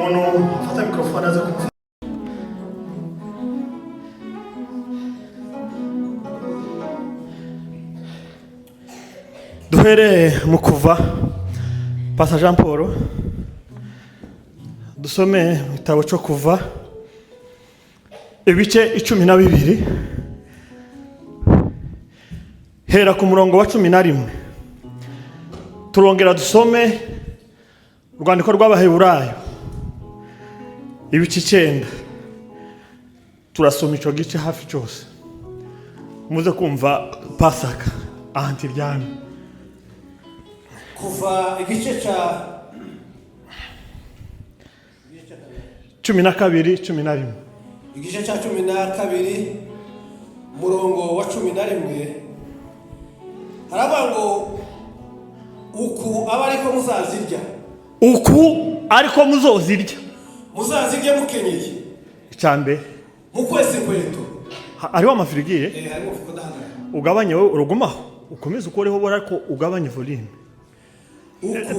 umuntu afata mikrofone aza kumva. Duhere mu kuva Pastor Jean Paul dusome igitabo cyo kuva ibice 12 hera ku murongo wa 11 turongera dusome urwandiko rw'Abaheburayo ibice 9 turasoma ico gice hafi cyose muze kumva Pasaka ahantiryana kuva igice cha 12 igice cha 12 murongo wa 11 harabango uku abariko muzazirya muzazirya mukenyeye icambe mu kwezi kweto ariho amafirigiye harimo fukudahana ugabanye wowe urugumaho ukomeze ukoreho bora ko ugabanye volume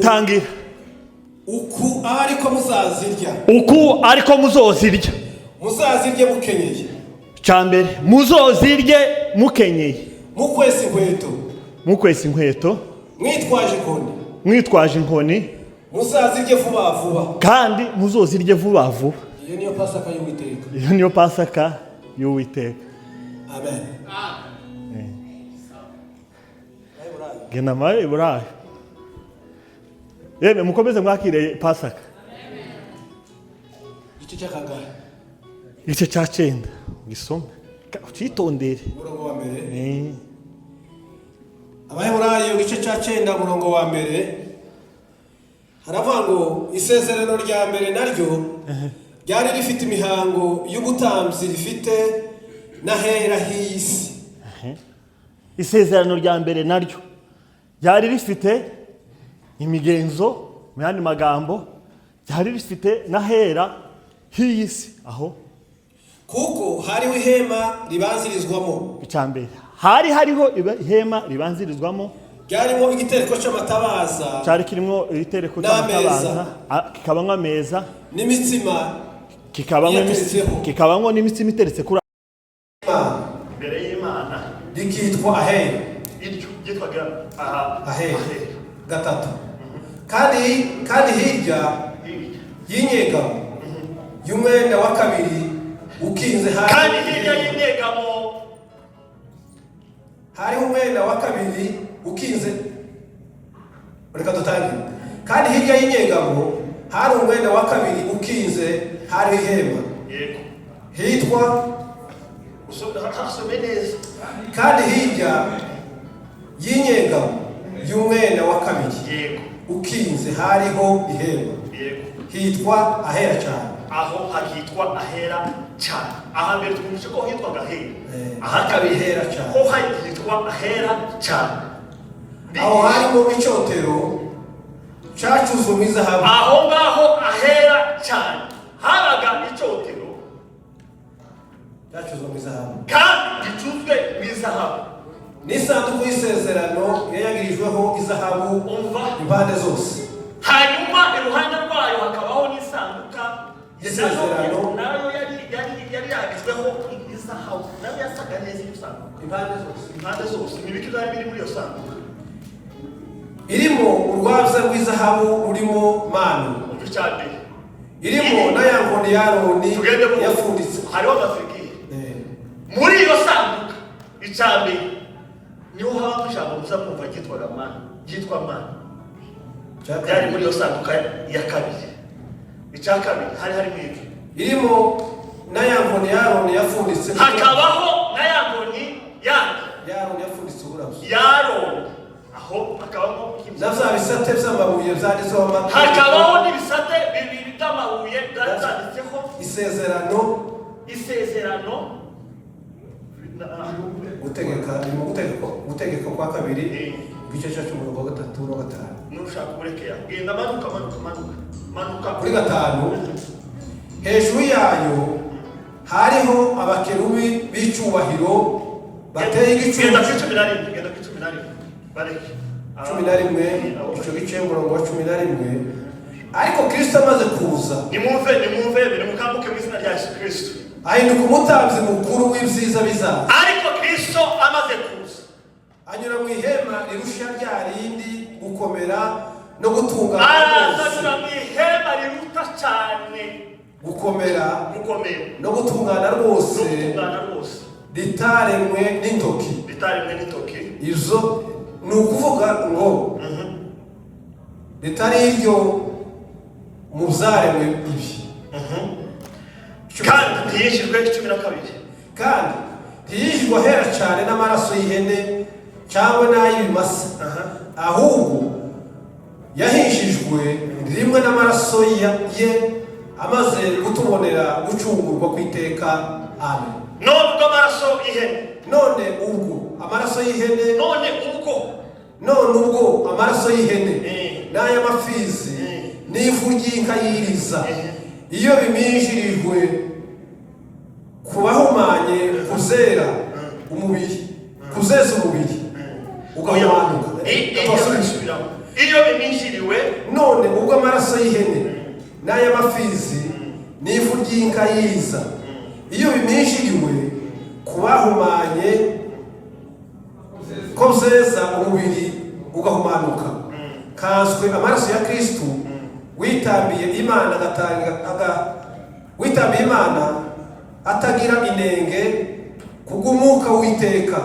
tangira uku abariko muzazirya muzazirye mukenyeye icambere muzozirye mukenyeye mu kwezi nkweto mwitwaje inkoni muzazirye vuba vuba kandi muzozirye vuba vuba. Iyo niyo Pasaka y'Uwiteka. Amen. Gena mai burayi. Yeme mukomeze mwakire Pasaka. Igice cy'akagara. Igice cya 9 gisome. Utitondere. Murongo wa mbere. Abaheburayo igice cya 9 murongo wa mbere. Haravuga ngo isezerano rya mbere naryo ryari rifite imihango y'ubutambyi rifite n'ahera h'isi. Isezerano rya mbere naryo ryari rifite imigenzo mu yandi magambo ryari rifite n'ahera h'isi aho kuko hariho ihema ribanzirizwamo icambere hariho ihema ribanzirizwamo ryarimo igitereko cy'amatabaza cyari kirimo igitereko cy'amatabaza kikabamwa ameza n'imitsima kikabamwa n'imitsima iteretse kuri mbere y'Imana rikitwa ahera iryo gitwaga ahera gatatu kandi hirya y'inyegamo y'umwenda wa kabiri ukinze kandi hirya y'inyegamo hari umwenda wa kabiri ukinze reka dutange kandi hirya y'inyegamo hari umwenda wa kabiri ukinze hari ihema yego hitwa usome neza kandi hirya y'inyegamo y'umwenda wa kabiri yego ukinze hariho ihema yego hitwa ahera cyane aho hakitwa ahera cyane aha mbere twumvise ko hitwaga ahera aha kabiri ahera cyane ho hakitwa ahera cyane aho harimo icyotero cyacuzwe mu izahabu aho ngaho ahera cyane habaga icyotero cyacuzwe mu izahabu kandi gicuzwe mu izahabu n'isanduku y'isezerano yayagirijweho izahabu impande zose hanyuma iruhande rwayo hakabaho n'isanduka y'isezerano nayo yari yagizweho izahabu nayo yasaga neza isanduka impande zose n'ibiki byari biri muri iyo sanduka irimo urwabya rw'izahabu rurimo manu irimo na ya nkoni ya Aroni yafunditse hariho amafirigiye muri iyo sanduka icambere niho haba ijambo muza kumva ryitwa mana byari muri iyo sanduka ya kabiri icya kabiri hari mwiki irimo na ya nkoni ya Aroni yafunditse hakabaho na ya nkoni ya Aroni yafunditse uburabyo aho hakabamo bya bisate by'amabuye byanditseho amategeko hakabaho n'ibisate bibiri by'amabuye byanditseho isezerano gutegeka kwa kabiri igice cya 13 no 5 nushaka kurekera genda manuka kuri 5 hejuru yayo hariho abakerubi b'icyubahiro bateye igicumbi genda ku 17 bareke 11 icyo gice umurongo wa 11. Ariko Kristo amaze kuza, nimumve nimukanguke mu izina rya Yesu Kristo, ahinduka umutambyi mukuru w'ibyiza bizaza. ariko Kristo amaze kuza anyura mu ihema rirusha rya rindi gukomera no gutungana arazanyura mu ihema riruta cyane gukomera no gutungana rwose ritaremwe n'intoki. Izo ni ukuvuga ngo ritari iryo mu byaremwe ibi, kandi ntiyishyurwe 12, kandi ntiyishyurwa ahera cyane n'amaraso y'ihene cyangwa n'ay'ibimasa, ahubwo yahishijwe rimwe n'amaraso ye amaze kutubonera gucungurwa ku iteka. Amen. none ubwo amaraso y'ihene n'ay'amafizi n'ivu ry'inka yiriza, iyo biminjirijwe ku bahumanye kuzeza umubiri ugahumanuka. iyo biminjiriwe, none ubwo amaraso y'ihene n'ay'amafizi n'ivu ry'inka yiriza, iyo biminjiriwe ku bahumanye ko byeza umubiri ugahumanuka, kanswe amaraso ya Kristo witambiye Imana atagira inenge kubw'umwuka w'iteka,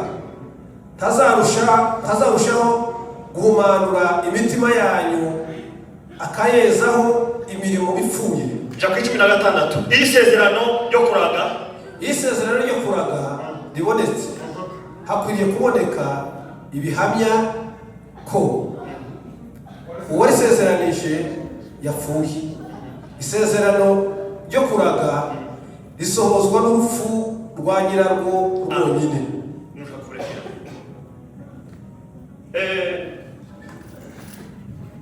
tazarushaho guhumanura imitima yanyu akayezaho imirimo ipfuye. ja ku 16 isezerano ryo kuraga ribonetse, hakwiriye kuboneka ibihamya ko uwarisezeranije yapfuye. Isezerano ryo kuraga risohozwa n'urupfu rwa nyirarwo rwonyine.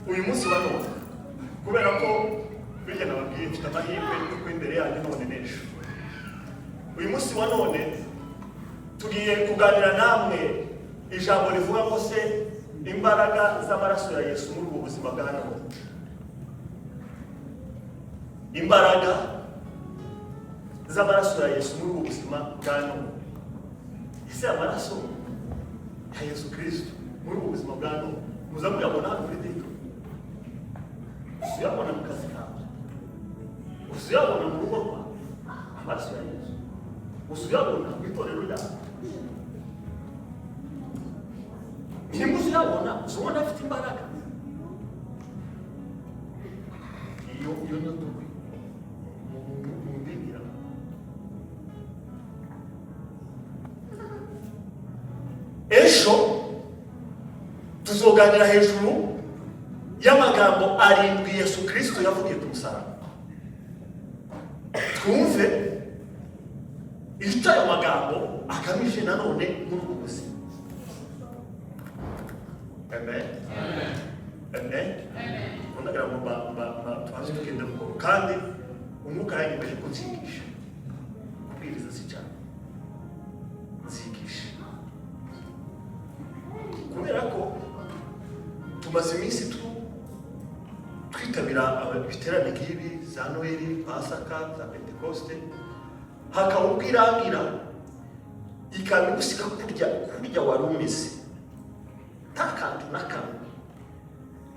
uyu munsi wa none, kubera ko bijya nababwiye mfite amahirwe y'uko imbere yanyu none n'ejo, uyu munsi wa none tugiye kuganira namwe ijambo rivuga ngo se imbaraga z'amaraso ya Yesu muri ubu buzima bwa none. Imbaraga z'amaraso ya Yesu muri ubu buzima bwa none. Ese amaraso ya Yesu Kristo muri ubu buzima bwa none muza muyabona hano muri dito, usiyabona mu kazi kawe, usiyabona mu rugo rwawe, amaraso ya Yesu usiyabona mu itorero ryawe. Nimba uziyabona uzabona afite imbaraga. Iyo niyo dukwi mu ndingira. Ejo tuzoganira hejuru y'amagambo 7 Yesu Kristo yavugiye ku musaraba. Twumve icyo ayo magambo agamije nanone muri ubu buzima. Amen. Ndagira ngo tubanze tugende buhoro, kandi umwuka yanyemeje ko nzigisha. Kubwiriza si cyane, nzigisha kubera ko tumaze iminsi twitabira ibiterane nk'ibi za Noheli, Pasaka, za Pentekoste, hakaba ubwirangira ikabigusiga kurya wari umeze nta kantu na kamwe,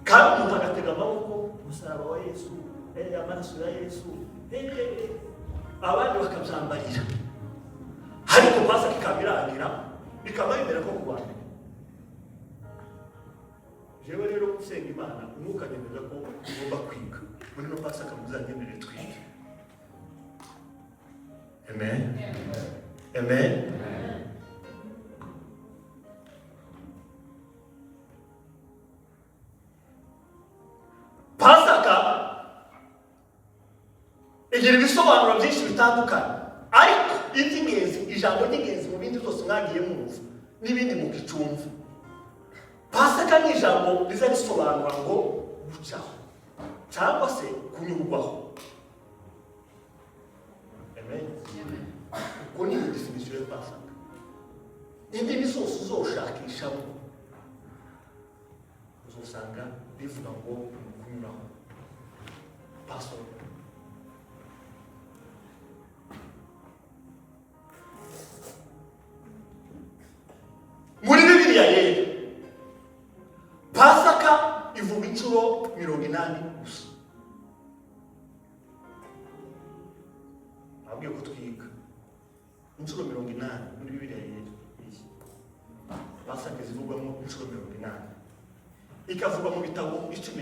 kandi umuntu agatega amaboko umusaraba wa Yesu, amaraso ya Yesu, abandi bakabyambarira, ariko Pasaka ikabirangira bikaba bimera ko kurwanya. Jewe rero gusenga Imana umwuka nyemeza ko ugomba kwiga muri no Pasaka muzanyemerere twige. Amen. Pasaka igira ibisobanuro byinshi bitandukanye, ariko iby'ingenzi, ijambo ry'ingenzi mu bindi byose mwagiye mwumva n'ibindi mukicumva. Pasaka ni ijambo riza risobanura ngo gucaho cyangwa se kunyurwaho. Amen. Uko ni definition ya Pasaka. Indimi zose uzoshakishamo uzosanga bivuga ngo kunyuraho pastor. Muri Bibiliya rero Pasaka ivuga inshuro 80 gusa. Abwiye ko twiga inshuro 80 muri Bibiliya rero Pasaka zivugwamo inshuro 80 ikavugwa mu bitabo 17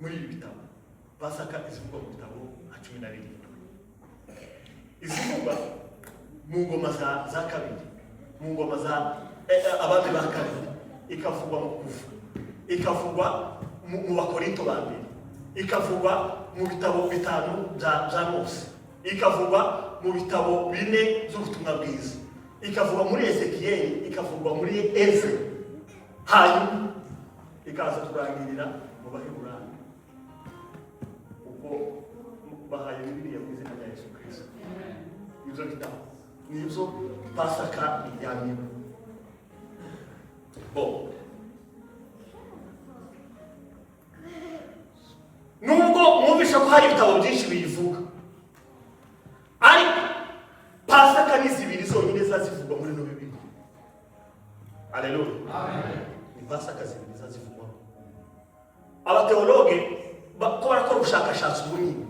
muri ibi bitabo. Pasaka izivugwa mu bitabo 17 izivugwa mu ngoma za kabiri, mu ngoma za abami ba kabiri, ikavugwa mu kuva, ikavugwa mu bakorinto ba mbere, ikavugwa mu bitabo 5 bya Mose, ikavugwa mu bitabo 4 by'ubutumwa bwiza, ikavugwa muri Ezekiyeli, ikavugwa muri Eze, hanyuma ikaza kurangirira mu Baheburayo ubwo bahaye Bibiliya mu izina rya Yesu Kristo. Ibyo bitabo nizo Pasaka ijyanye. Nubwo mwumvisha ko hari ibitabo byinshi biyivuga, ariko Pasaka ni zibiri zonyine zazivugwa muri no Bibiliya. Haleluya. Amen. Ni Pasaka zibiri zazivugwa. Abateologe ko barakora ubushakashatsi bunini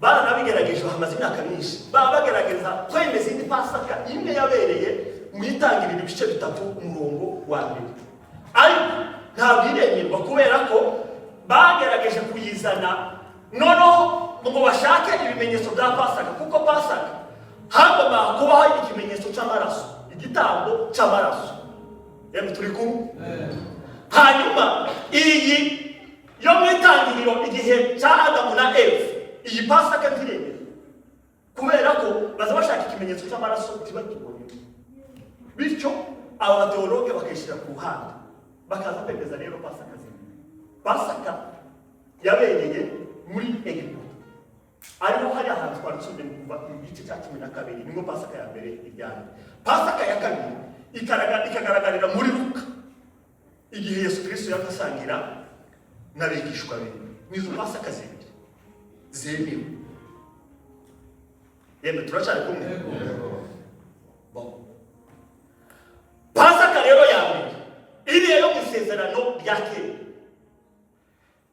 baranabigerageje hamaze imyaka myinshi, bagerageza kwemeza indi Pasaka imwe yabereye mu itangiriro ibice bitatu umurongo wa mbere, ariko ntabwo iremerwa kubera ko bagerageje kuyizana noneho ngo bashake ibimenyetso bya Pasaka, kuko Pasaka hagomba kubaho ikimenyetso cy'amaraso, igitambo cy'amaraso. Yemwe turi kumwe? Hanyuma iyi yo mu itangiriro igihe cya Adamu na Eva, iyi Pasaka ntiremera kubera ko baza bashaka ikimenyetso cy'amaraso kibakibonye. Bityo aba bateologe bakayishyira ku ruhande bakaza kwemeza rero Pasaka zibiri. Pasaka yabereye muri Egiputa, ariho hari ahantu twarusubye kuva mu gice cya 12 nibwo Pasaka ya mbere ijyanye. Pasaka ya kabiri ikagaragarira muri Luka igihe Yesu Kristo yakasangira n'abigishwa be. Nizo Pasaka zibiri zemewe. Yemwe turacyari kumwe? Pasaka rero ya mbere iriya yo mu isezerano rya kera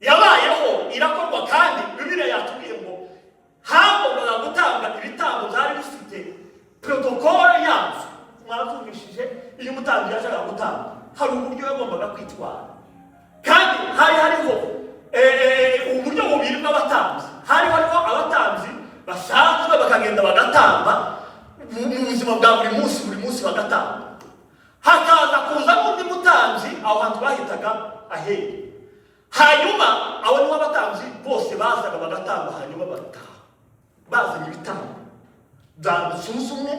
yabayeho irakorwa, kandi Bibiliya yatubwiye ngo hagombaga gutanga ibitambo byari bifite protokole yazo. Mwabyumvishije iyo umutambyi yajaga gutanga hari uburyo yagombaga kwitwara, kandi hariho uburyo bubiri bw'abatambyi. Hariho abatambyi basanzwe bakagenda bagatamba mu buzima bwa buri munsi bagatamba, hakaza kuza n'undi mutambyi aho hantu bahitaga Ahera. Hanyuma abo nibo abatambyi bose bazaga bagatamba, hanyuma bagataha bazanye ibitambo byasuzumwe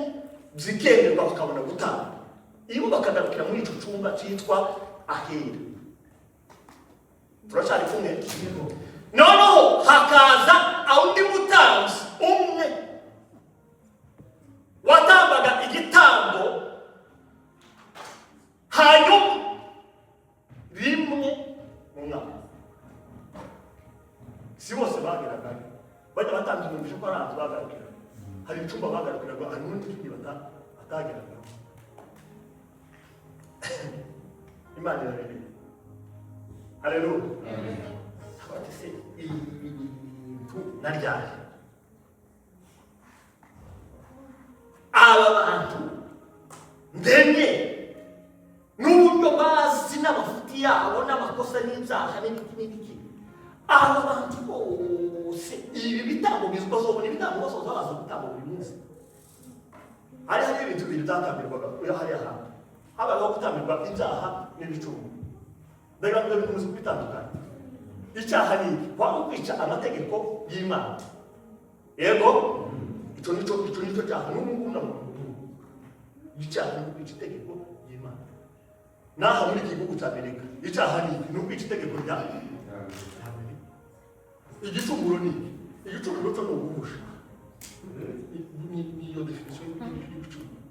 zikemerwa bakabona gutamba. Iyo bakagarukira muri icyo cyumba cyitwa Ahera. Turacyari kumwe? Noneho hakaza undi mutambyi umwe watambaga igitambo, hanyuma rimwe mu mwaka. Si bose bagaragara, bajya batambye mu bisho ko ari abantu bagaragara. Hari icyumba bagaragaraga, hari n'undi cyumba batagaragara. Imana irarebe. Haleluya. Abati se ibintu naryari. Aba bantu ndemye n'uburyo bazi n'amafuti yabo n'amakosa n'ibyaha n'ibiki. Aba bantu bose ibi bitambo bizobona ibitambo basoza baza gutambo buri munsi. Hari ibintu bibiri byatambirwaga kuri hariya hantu. Habaho gutambirwa ibyaha n'ibicumuro. Mbega ngo bikomeze kubitandukanya. Icyaha ni waba kwica amategeko y'Imana. Yego icyo nicyo cyaha n'umuntu n'umuntu. Icyaha ni kwica itegeko y'Imana. Naho muri iki gihugu cya Amerika icyaha ni kwica itegeko rya igicumuro ni igicumuro cyo gusha. Ni yo definition y'igicumuro.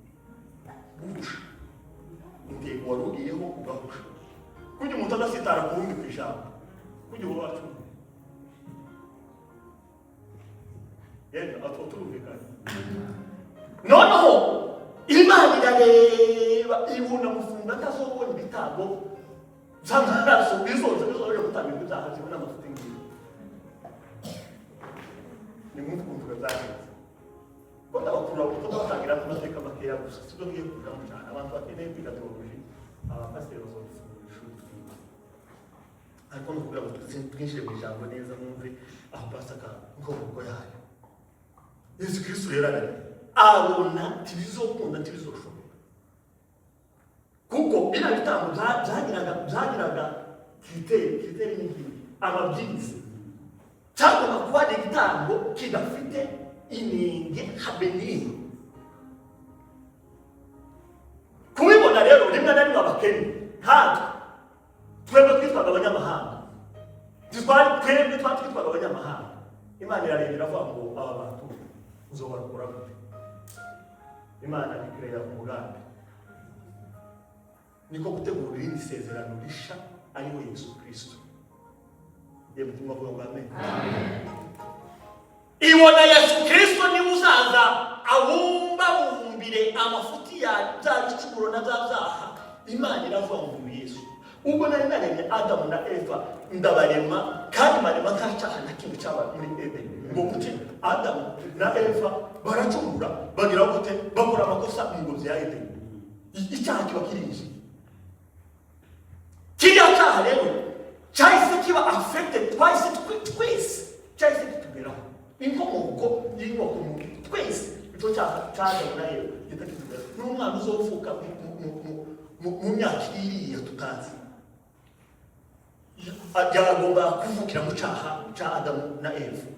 Gusha. intego wari ugiyeho ugahusha kugira umuntu adasitara ku wundi ku ijambo kugira uwo wacu yenda turumvikana noneho Imana irareba ibuna mufunga ntazobona ibitambo by'amaraso bizoje gutanga ibyaha zibona amafuti ngiye ni mu kumvuga byagenze ko ndabakura ko batangira amateka makeya gusa sibyo ngiye kuvuga mu cyane abantu bakeneye kwiga teology abapasiteri bazofungura ishuri ariko no kugira ngo twinjire mu ijambo neza mwumve aho pasaka inkomoko yayo Yesu Kristo rero abona tibizokunda tibizoshoboka kuko bina bitambo byagiraga kiriteri n'ingingo amabwiriza cyangwa kuba igitambo kidafite inenge habe n'imwe kubibona rero rimwe na rimwe abakene ntabwo twebwe twitwaga abanyamahanga twebwe twitwaga abanyamahanga Imana irareba iravuga ngo aba bantu uzobarukura gute Imana ikurera ku mugambi niko gutegura irindi sezerano risha ariwe Yesu Kristo yewe tumuvuga ngo amen ibona Yesu Kristo ni uzaza bumbire amafuti ya bya bicumuro na bya byaha Imana iravuga ngo Yesu ubwo nari naremye Adamu na Eva ndabarema kandi marema nta cyaha na kimwe cyaba muri Edeni ngo gute Adamu na Eva baracumura bagira gute bakora amakosa mu ngobyi ya Edeni icyaha kiba kirinje kiriya cyaha rero cyahise kiba affected twahise cyahise kitugeraho inkomoko y'inkomoko twese icyo cyaha cy'Adamu na Eva kitakitugera n'umwana uzovuka mu myaka iriya tutazi agomba kuvukira mu cyaha cya Adamu na Eva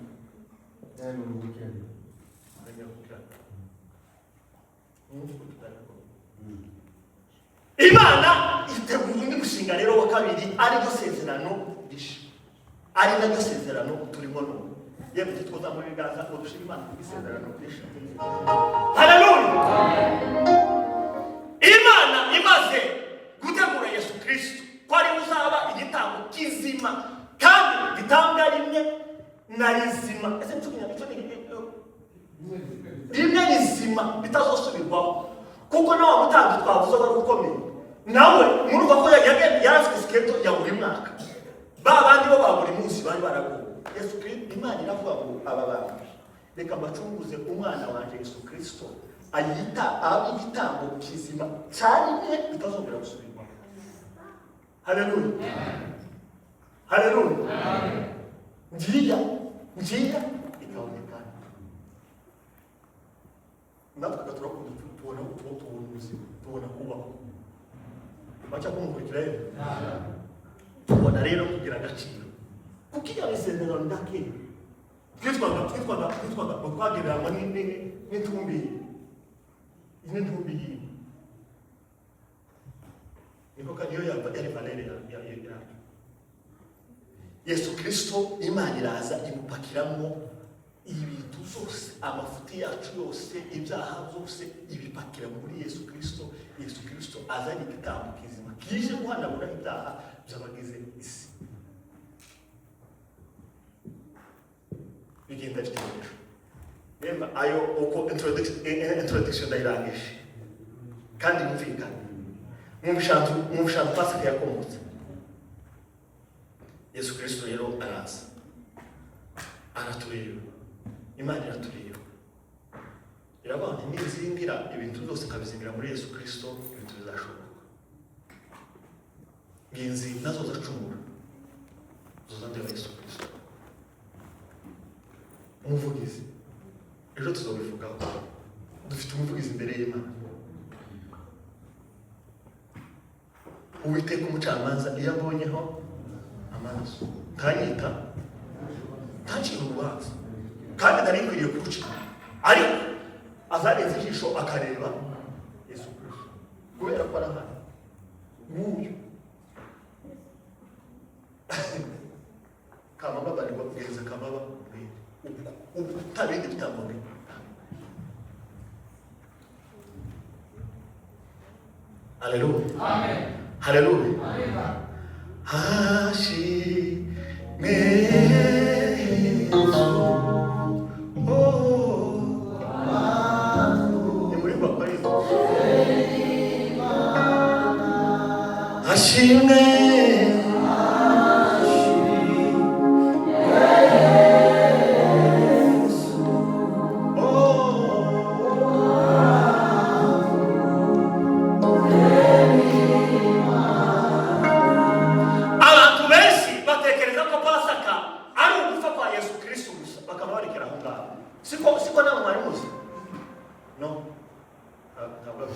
Imana itegura undi mushinga rero wa kabiri ari gusezerano risha ari na gusezerano turimo none yewe twoza muri gaza ngo dushime Imana isezerano risha haleluya Imana imaze gutegura Yesu Kristo ko ari uzaba igitambo kizima kandi gitanga rimwe na rizima ese ntukunya icyo ni rimwe rizima bitazosubirwaho kuko nawe mutangi twavuze bari ukomeye nawe muruva ko yarafite sketo ya buri mwaka babandi bo ba buri munsi bari baraguye Yesu Kristo Imana iravuga ngo aba bantu reka mbacunguze umwana wanje Yesu Kristo ayita igitambo kizima cyane bitazongera gusubirwa haleluya haleluya ngiya ikabonekana natwe turakunda tubona ubuzima tubona kubaho baca kumukurikira rero tubona rero kugira agaciro kuko iyo isezerano ndakeye twitwaga twagereranywa n'intumbi niko kandi iyo yari valere ya Yesu Kristo Imana iraza imupakiramo ibintu zose amafuti yacu yose ibyaha byose ibipakira muri Yesu Kristo azanye igitambo kizima kije guhanagura ibyaha by'abagize isi bigenda bityo Remba ayo uko introduction ndayirangije kandi mumvikana mu bishantu pasika yakomotse Yesu Kristo rero araza aratureba Imana iratureba irabana nizingira ibintu byose kabizingira muri Yesu Kristo ibintu bizashoboka nginzi nazo zacumura zozande Yesu Kristo umuvugizi ejo tuzobivugaho dufite umuvugizi imbere y'Imana Uwiteka umucamanza iyo abonyeho amaraso ntanyita ntacira urubanza kandi nari nkwiriye kuruca ariko azareza ijisho akareba Yesu Kristo kubera ko arahari nk'uyu kamama bari babwiriza kamaba utabindi bitambo Haleluya. Amen. Haleluya. Amen. Hashimwe ni muri bakarizo hashimwe siko nawe mwari muzi no ntabwo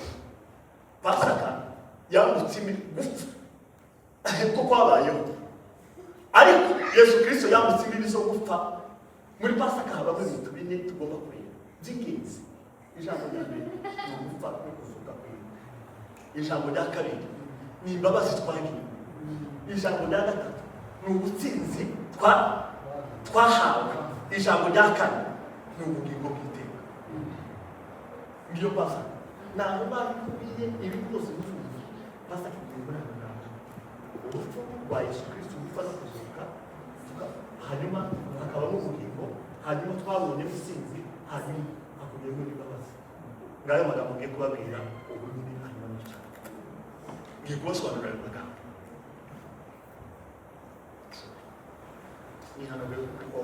Pasaka yambutse imigufu kuko habayeho ariko Yesu Kristo yambutse imbibi zo gupfa muri Pasaka habamo ibintu bine tugomba kureba by'ingenzi ijambo rya mbere ni ugupfa no kuzuka kwe ijambo rya kabiri ni imbabazi twagiye ijambo rya gatatu ni ubutsinzi twahawe ijambo rya kane ni ubugingo bw'iteka ngiyo Pasaka ntabwo babikubiye ibi byose bivuze Pasaka igiye urupfu rwa Yesu Kristo gupfa no kuzuka hanyuma hakabamo ubugingo hanyuma twabonye intsinzi hanyuma hakubiyemo n'imbabazi ngayo magambo ngiye kubabwira ubu nyine hanyuma n'icyaha ngiye kubasobanurira ayo magambo ni hano rero kuko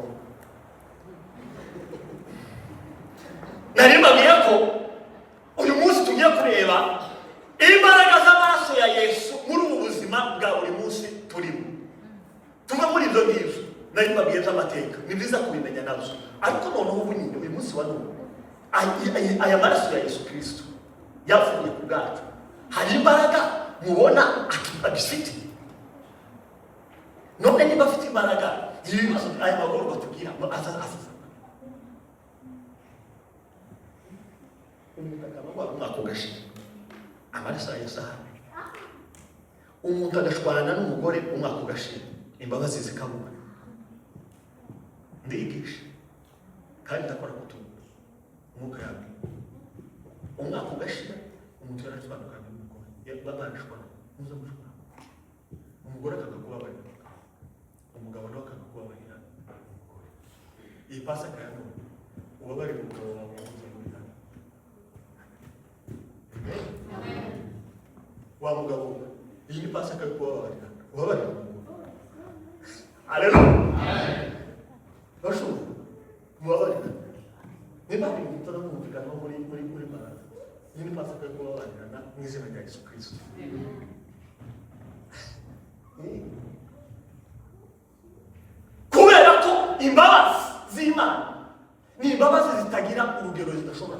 nari mbabwiye ko uyu munsi tugiye kureba imbaraga z'amaraso ya Yesu muri ubu buzima bwa buri munsi turimo tuva muri ibyo ngibyo nari mbabwiye by'amateka ni byiza kubimenya nabyo ariko noneho ubu nyine uyu munsi wa none aya maraso ya Yesu Kristo yavuye ku bwacu hari imbaraga mubona agifite none niba afite imbaraga ibibazo aya magorwa tugira azaza umwaka ugashira amaraso ayasahane umuntu agashwana n'umugore umwaka ugashira imbabazi zikabura ndigisha kandi ndakora kutumva umwuka yawe umwaka ugashira umuntu yarashwanukana n'umugore barashwana muza mushwana umugore akakakubabarira umugabo nawe akakakubabarira iyi Pasaka ya none ubabarira umugabo wawe wa mugabo iyi ni Pasaka yo kubabarira ubabarira umugabo haleluya bashobora mubabarira niba hari umuntu utamwumvikana muri baraza iyi ni Pasaka yo kubabarirana mu izina rya Yesu Kristo kubera ko imbabazi z'Imana ni imbabazi zitagira urugero zidashobora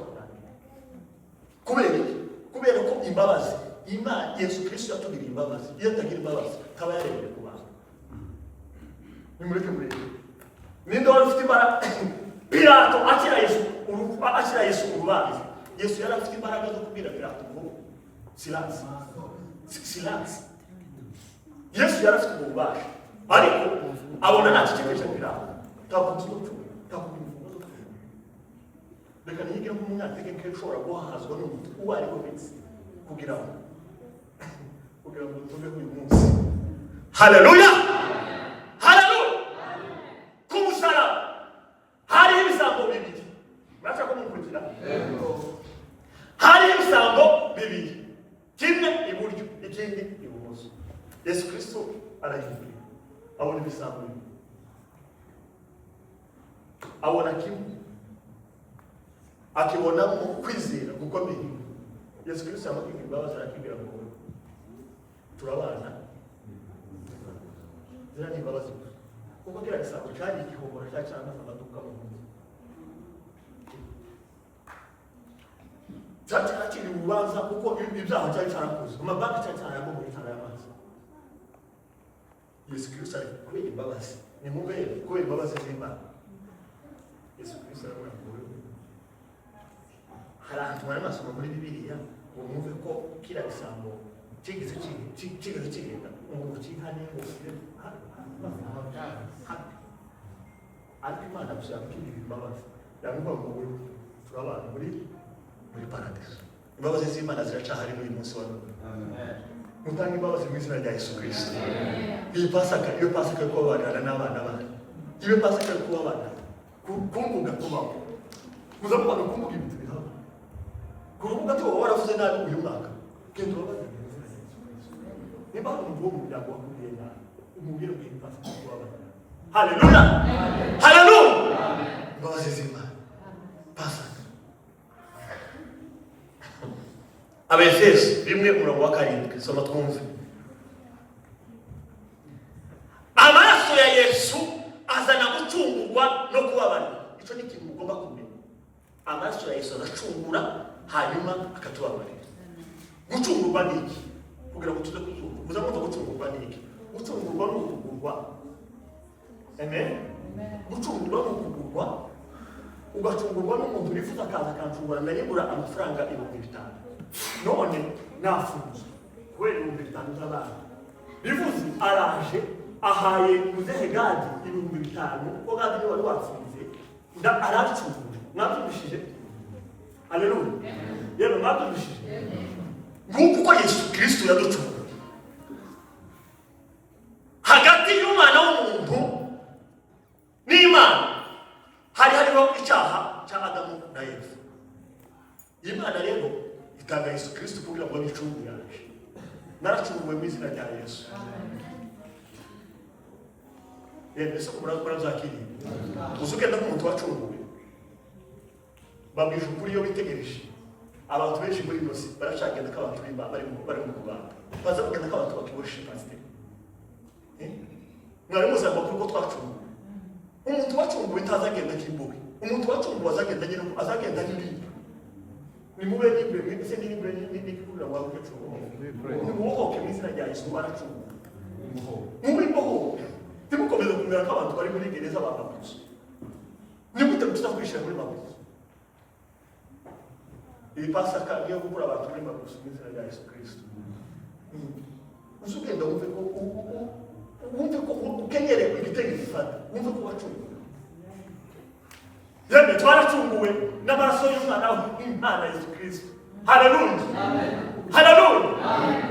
kurangira kubera ko imbabazi Imana Yesu Kristo yatugiriye imbabazi iyo atagira imbabazi taba yarebeye ku bantu nimureke ninde wari ufite imbaraga Pilato akira Yesu urubanza Yesu yari afite imbaraga zo kubwira Pilato ngo silence Yesu yari afite ububasha ariko abona nta kikemeje Pilato reka niyige nk'umunyategeko ushobora guhahazwa n'umuntu uwo ari we wese kugira ngo tuve uyu munsi haleluya ku musaraba hariho ibisambo bibiri murashaka ko mukurikira hariho ibisambo bibiri kimwe iburyo ikindi ibumoso Yesu Kristo arahindura abona ibisambo bibiri abona kimwe akibonamo kwizera gukomeye Yesu Kristo yamubwira imbabazi arakibwira ngo turabana zira ni imbabazi kuko kira gisambo cyari igihomora cyacana amaduka mu munsi cyakiri urubanza kuko ibyaha cyari cyarakoze amabanki cyari cyarayamo muri ntara y'amazi Yesu Kristo ari kubera imbabazi ni mubere kubera imbabazi z'Imana Yesu Kristo aramubwira ngo hari ahantu bari masomo muri Bibiliya ngo mwumve ko kira gisambo kigeze kigenda ngo kihane ngo ariko Imana gushaka kindi imbabazi yavuga ngo turabana muri paradiso imbabazi z'Imana ziracahari muri uyu munsi wa none. Mutanga imbabazi mu izina rya Yesu Kristo. Iyi Pasaka, iyo Pasaka yo kubabarira n'abana banyu, iyo Pasaka yo kubabarira kumvuga kubaho, muzamubona kumvuga ibintu bihaba kurubuga ati wowe waravuze nabi uyu mwaka genda ubabarire mu izina rya Yesu Kristo. Niba hari umuntu wo mu muryango wakubwiye nabi umubwire ngo iyi Pasaka yo kubabarira. Haleluya, haleluya, imbabazi z'Imana. Pasaka Abefeso 1:7 soma twumve. Amaraso ya Yesu azana gucungurwa no kubabarira. Ico ni ikintu mugomba kumenya. Amaraso ya Yesu aracungura hanyuma akatubabarira. Gucungurwa ni iki? Kugira ngo tuze kuzumva. Muzamumva gucungurwa ni iki? Gucungurwa ni ukugurwa. Amen. Gucungurwa ni ukugurwa. Ugacungurwa n'umuntu wifuza akaza akancungura ndaribura amafaranga 5,000. None nafunze kubera 5,000 z'abana. Bivuze araje ahaye muzehe Gadi 5,000 ko Gadi wari wafunze nda aracungura. Mwabyumvishije? Haleluya. Yego mwabyumvishije? Nguko Yesu Kristo yaducungura. Hagati y'umwana w'umuntu n'Imana hariho icyaha cya Adamu na Eva. Imana rero itanga Yesu Kristo kugira ngo nicungu yaje. Naracunguwe mu izina rya Yesu. Yesu kumura zakiri. Uzugenda nk'umuntu wacunguwe. Babwije ukuri iyo bitegereje. Abantu benshi muri nosi barashagenda k'abantu bari mu kubanda. Baza kugenda k'abantu bakiboshe pastor. Mwari muzamba kuko twacunguwe. Umuntu wacunguwe ntazagenda kimbuwe. Umuntu wacunguwe azagenda n'ibindi. Ni mube n'imbe ese n'imbe n'ikura wa kwecunguwe. Ni muhoke mu izina rya Yesu baracunguwe. Muri muhoke. Timukomeza kumera nk'abantu bari muri gereza babaguze. Ni gute mutakwishira muri baguze. Iyi Pasaka niyo gukura abantu muri baguze mu izina rya Yesu Kristo. Uzugenda wumve ko ukenyere igitenge gifata. Wumve ko wacunguwe. Yemwe twaracunguwe n'amaraso y'Umwana w'Imana Yesu Kristo. Haleluya. Amen. Haleluya. Amen.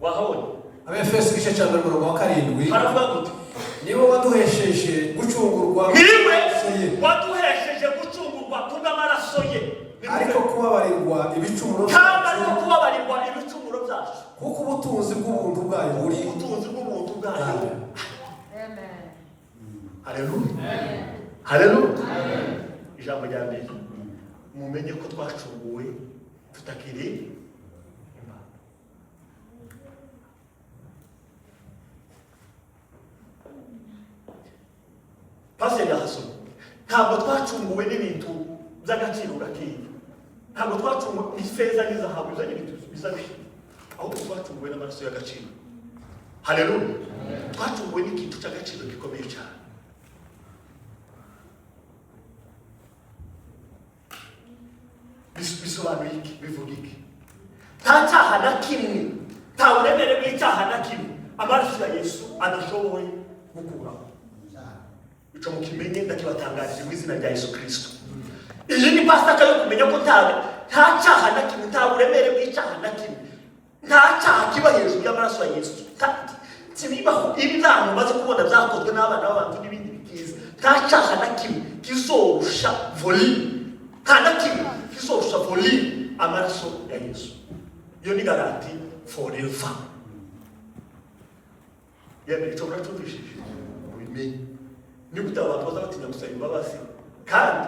Wahone. Abefeso igice cya 7 haravuga gute? Niwe waduhesheje gucungurwa. Niwe waduhesheje gucungurwa kubw'amaraso ye. Ariko kubabarirwa ibicumuro byacu. Kuko ubutunzi bw'ubuntu bwayo buri. Ubutunzi bw'ubuntu bwayo. Amen. Haleluya. Haleluya. Ijambo rya mbere. Mumenye ko twacunguwe tutakiri Imana. Pastor Yahason. Ntabwo twacunguwe n'ibintu by'agaciro gakeya. Ntabwo twacunguwe n'ifeza n'izahabu bizanye ibintu bizabishye. Ahubwo twacunguwe n'amaraso y'agaciro. Haleluya. Twacunguwe n'ikintu cy'agaciro gikomeye cyane. Bisobanuye iki? Bivuga iki? Nta cyaha na kimwe, nta buremere bw'icyaha na kimwe amaraso ya Yesu adashoboye gukuraho. Ico mukimenye ndakibatangarije mu izina rya Yesu Kristo. Iyi ni Pasaka yo kumenya ko nta cyaha na kimwe, nta buremere bw'icyaha na kimwe, nta cyaha kiba hejuru y'amaraso ya Yesu. Kibibaho ibyaha mumaze kubona byakozwe n'abana b'abantu n'ibindi bikiza. Nta cyaha na kimwe kizorusha volume, nta na kimwe kizorusha volume amaraso ya Yesu. Iyo ni garanti forever. Yemwe ico muracumvishije mubimenye. Ni gute abantu baza batinya gusaba imbabazi kandi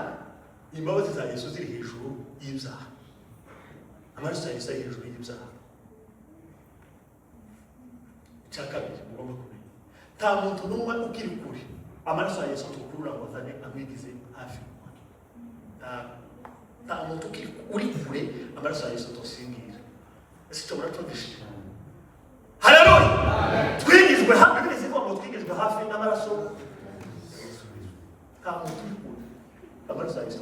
imbabazi za Yesu ziri hejuru y'ibyaha. Amaraso ya Yesu ari hejuru y'ibyaha. Cyakabiri mugomba kumenya. Nta muntu n'umwe ukiri kure amaraso ya Yesu tukurura ngo azane amwigize hafi. Nta muntu uri kure amaraso ya Yesu tosingira. Ese cyo muracumvishije. Haleluya. Twigizwe hafi Bibiliya ivuga ngo twigizwe hafi n'amaraso. Nta muntu uri kure amaraso ya Yesu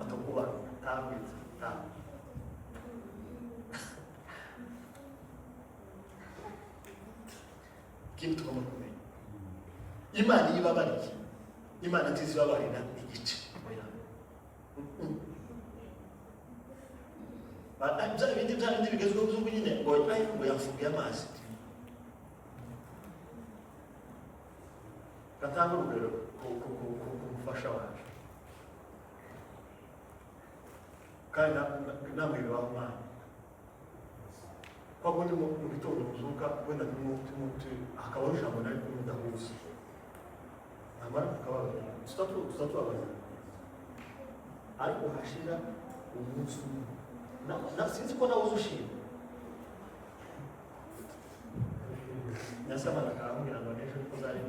atokuba ntabwiza nta. Kintu tugomba kumenya. Imana yibabariye. Imana ntizibabarira igice. bya bigezweho by'ubu nyine ngo yafuye amazi. Katanga urugero ku mufasha wacu. Kandi namwe bibaho mwana. Kwa kundi mu bitondo kuzuka wenda tumuti akabaho ijambo nari kumudahuza. Amara akabaho tutatu abaza. Ariko hashira umunsi na sinzi ko nawe uzushima. Nasema nakaambia ngo nesho niko zari.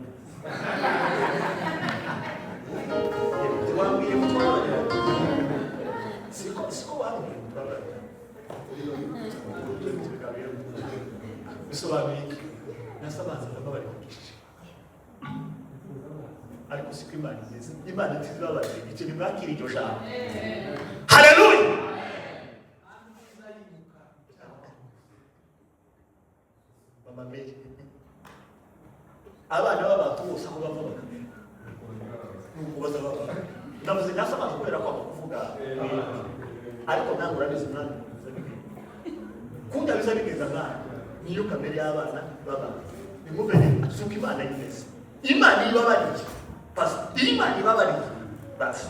Tuambie mtwara. Siko wangu mtwara. Bisobanuye nasabaza bari kugisha. Ariko siko Imana nziza. Imana nziza bari ikintu mwakira iryo jambo. Haleluya. Mama Mary. Abana b'abantu bose aho bava bakamera. Nukubaza baba. Navuze nasabaza kubera ko kuvuga. Ariko ntabwo urabizi mwana. Kunda biza bigeza mwana. Niyo kamere y'abana baba. Nimuvene suko Imana yimeze. Imana ibabariye. Basi Imana ibabariye. Basi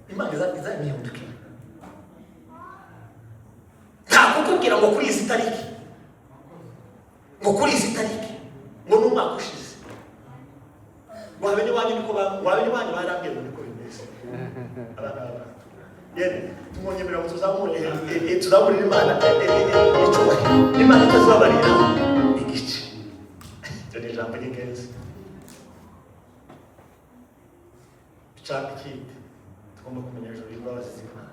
Imana izamihunduka. Nta kukubwira ngo kuri izi tariki. Ngo kuri izi tariki. Ngo n'umwaka ushize. Wabenye wanyu niko barambye ngo niko bimeze. Abana. Yene tumonyemera ngo tuzamurira Imana icubahiro. Imana itazabarira igice. Cyo ni ijambo ry'ingenzi. Cyakiti tugomba kumenya ijoro y'imbabazi z'Imana.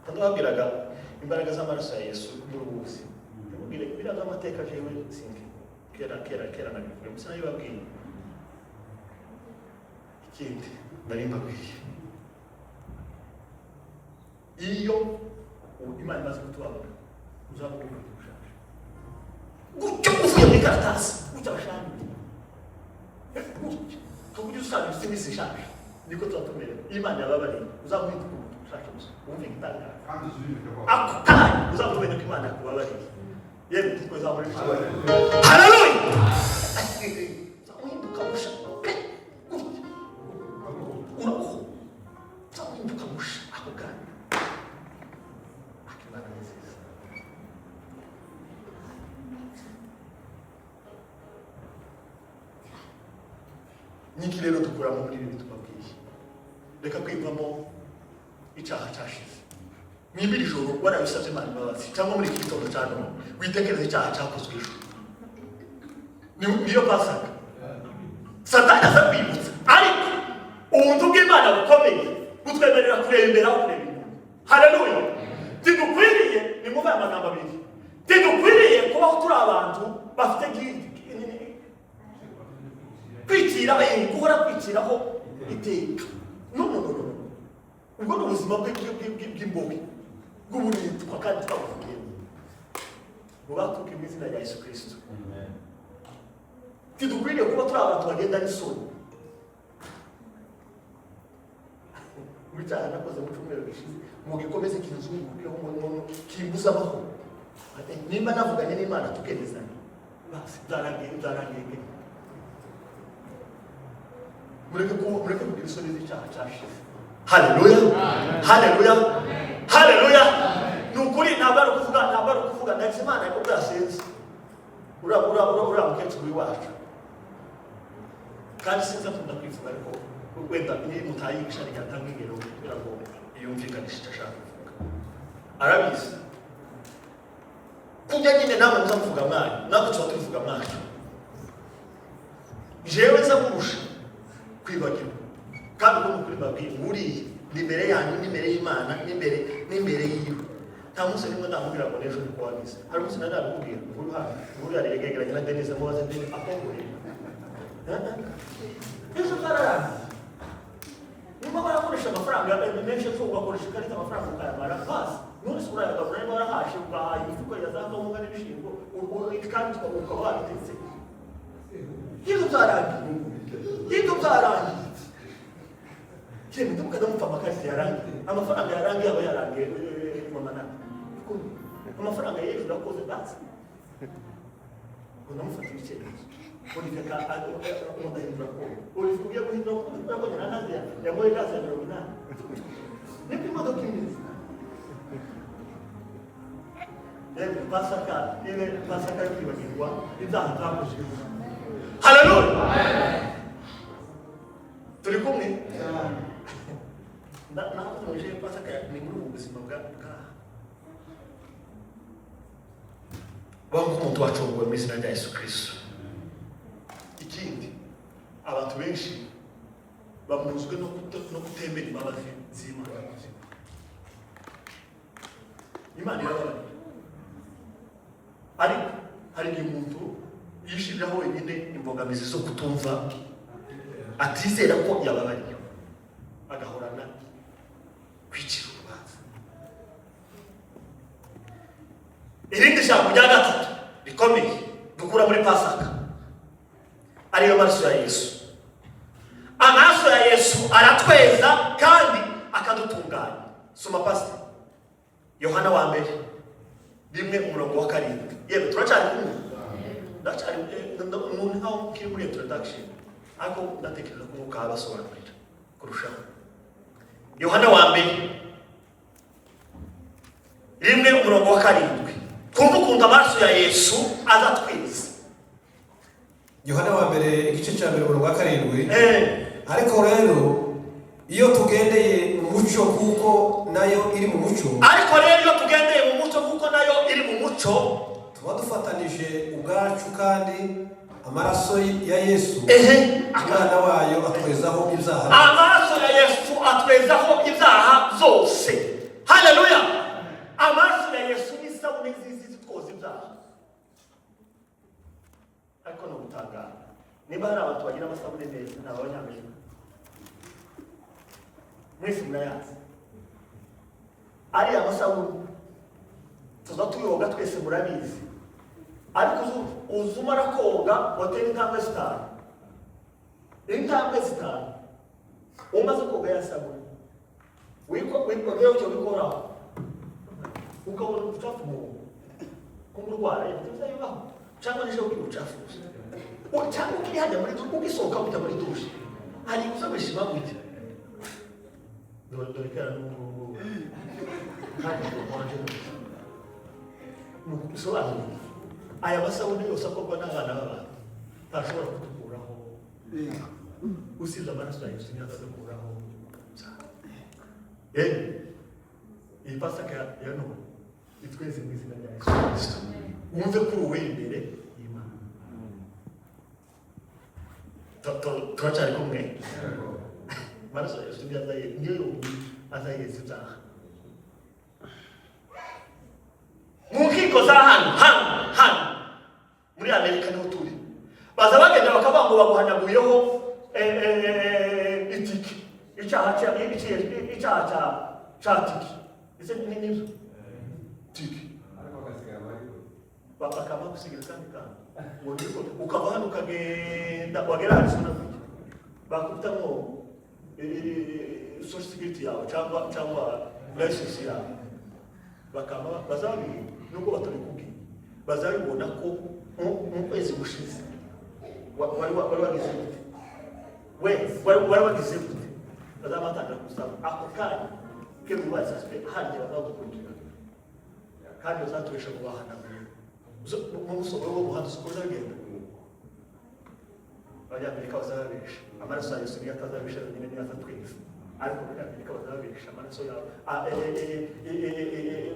Kandi babwiraga imbaraga z'amaraso ya Yesu n'urubuzi. Mubwire biraga amateka jewe singe. Kera na bivuye. Musa nayo babwiye. Ikindi nari mbabwiye. Iyo Imana imaze kutubabara uzavuga ushaka. Gutyo uvuye muri karatasi, gutyo bashaka. Gutyo. Kuburyo usanga isimisi shaka. Niko tuzatumera. Imana yababariye uzavuga ushaka gusa. Uvuye gitanga. Ako kanya uzavuga ko Imana yakubabariye. Yeye tukweza muri haleluya. Uzahinduka musha. Uzahinduka musha ako kanya. Niki rero dukura muri ibi tubabwiye. Reka kwivamo icyaha cyashize. Mwibiri joro warabisabye Imana imbabazi cyangwa muri iki gitondo cya none witekereza icyaha cyakozwe ejo. Niyo pasaka. Satani azakwibutsa ariko ubuntu bw'Imana bukomeye butwemerera kureba imbere aho kureba inyuma. Haleluya. Tidukwiriye ni muva amagambo abiri. Tidukwiriye kubaho turi abantu bafite kwitira guhora kwitiraho iteka. No. Ubwo ni ubuzima bw'imbobi bw'uburitwa kandi twavugiye. Mubatuke mu izina rya Yesu Kristo. Amen. Tidukwiriye kuba turi abantu bagenda n'isoni. Mwicara nakoze mu cyumweru gishize mu gikomeze kinzungukeho umuntu kimbuza abaho. Nimba navuganye n'Imana tukezezanya. Basi ndarangiye. Mureke kugira isoni z'icyaha cyashize. Haleluya. Haleluya. Haleluya. Nukuri ntabwo kuvuga ndetse Imana yako byasenze. Ura mukecuru wacu. Kandi sinza tunda kwivuga ariko wenda ni mutayigisha ryatanga ingero kugira ngo yumvikanishe icyo ashaka kuvuga. Arabizi. Kujya nyine namwe muzavuga mwana, nako tuba tuvuga mwana. Jewe za kurusha kwibagirwa. Kandi ko mukuri babwiye muri imbere yanyu n'imbere y'Imana n'imbere yiwe. Nta munsi nimwe ndamubwira ngo nejo niko wabize. Hari umunsi ndabikubwira nguru hano nguru yari yegeranye na Denise mubaze Denise akongore. Yesu karara. Nimba barakoresha amafaranga menshi cyo ugakoresha ikarita amafaranga ukayamara basi. None sura ya gavura niba warahashe ugahaye ifuko yazaka mu ngari bishingo kandi ukaba wabitetse. Yego byarangiye. Cyane ndumva ndamupfa amakarita yarangiye. Amafaranga yarangiye aba yarangiye mama na. amafaranga y'ejo urakoze basi unamufata icyemezo urifeka umudahindura ko urifuye guhindura ko urabona nanazi yamoye gaze ya 80 nipo imodoka imeze pasaka yo kwibagirwa ibyaha byakoze. Haleluya, turi kumwe. Naje pasaka ni muri ubu buzima bwa umuntu wacunguwe mu izina rya Yesu Kristo. Ikindi abantu benshi bamuzwe no kutemera imbabazi z'Imana. Imana irabona ariko hari umuntu yishiriraho wenyine imbogamizi zo kutumva, atizera ko yababariye, agahorana kwicira urubanza. Irindi jambo rya gatatu rikomeye dukura muri pasaka ariyo maraso ya Yesu. Amaraso ya Yesu aratweza kandi akadutunganya. Soma pastor Yohana wa mbere 1:7. Yewe turacari kumwe. Ndacari umuntu nkaho kiri muri introduction. Ako ndatekereza ko mukaba basobanurira kurushaho. Yohana wa mbere 1:7. Kumva ukunda amaraso ya Yesu azatwiza. Yohana wa mbere igice cya 7. Ariko rero iyo tugendeye mu mucyo kuko nayo iri mu mucyo, tuba dufatanije ubwacu kandi amaraso ya Yesu umwana wayo atwezaho ibyaha. Amaraso ya Yesu atwezaho ibyaha zose. Haleluya. Amaraso ya Yesu ni isabune nziza itwoza ibyaha. Ariko no gutangara niba hari abantu bagira amasabune neza n'abanyamerika mwese murayazi, ari amasabune tuza tuyoga twese murabizi, ariko uzumara koga hoteli intambwe zitanu umaze koga ya sabune wikogeho cyo bikoraho ukabona ubucafu mu kumurwara yabizayo cyangwa nisho ubucafuza cyangwa ukiri hajya muri dushe ugisohoka kujya muri dushe hari uzabishima gute dore kana n'ubu kandi ukonje n'usobanura aya masabune yose akorwa n'abana b'abantu ntashobora kutukuraho usize amaraso ya Yesu ntazakuraho. Iyi pasaka ya none itweze mu izina rya Yesu Kristo. Wumve ko uwe imbere y'Imana. Turacari kumwe. Amaraso ya Yesu niyo azayeza ibyaha. Mu nkiko za hano muri Amerika niho turi, baza bagenda bakavuga ngo baguhanyaguyeho itiki icyaha cya tiki. Ese ni nibyo tiki bakaba gusigira kandi ukava hano ukagenda wagera hari sona kuki bakutamo social security yawe cyangwa license yawe, bakaba bazabi nuko batabikubwiye bazabibona ko mu kwezi gushize wari wagize gute, wari wagize gute, bazamatanga gusaba ako kanya ke bibaza hanje bazagukurikira kandi bazaturisha kubahana mu musoro wo muhanda sukoza genda Abanyamerika bazababesha amaraso ya Yesu atazabesha nyine n'azatwiza, ariko Abanyamerika bazababesha amaraso yawe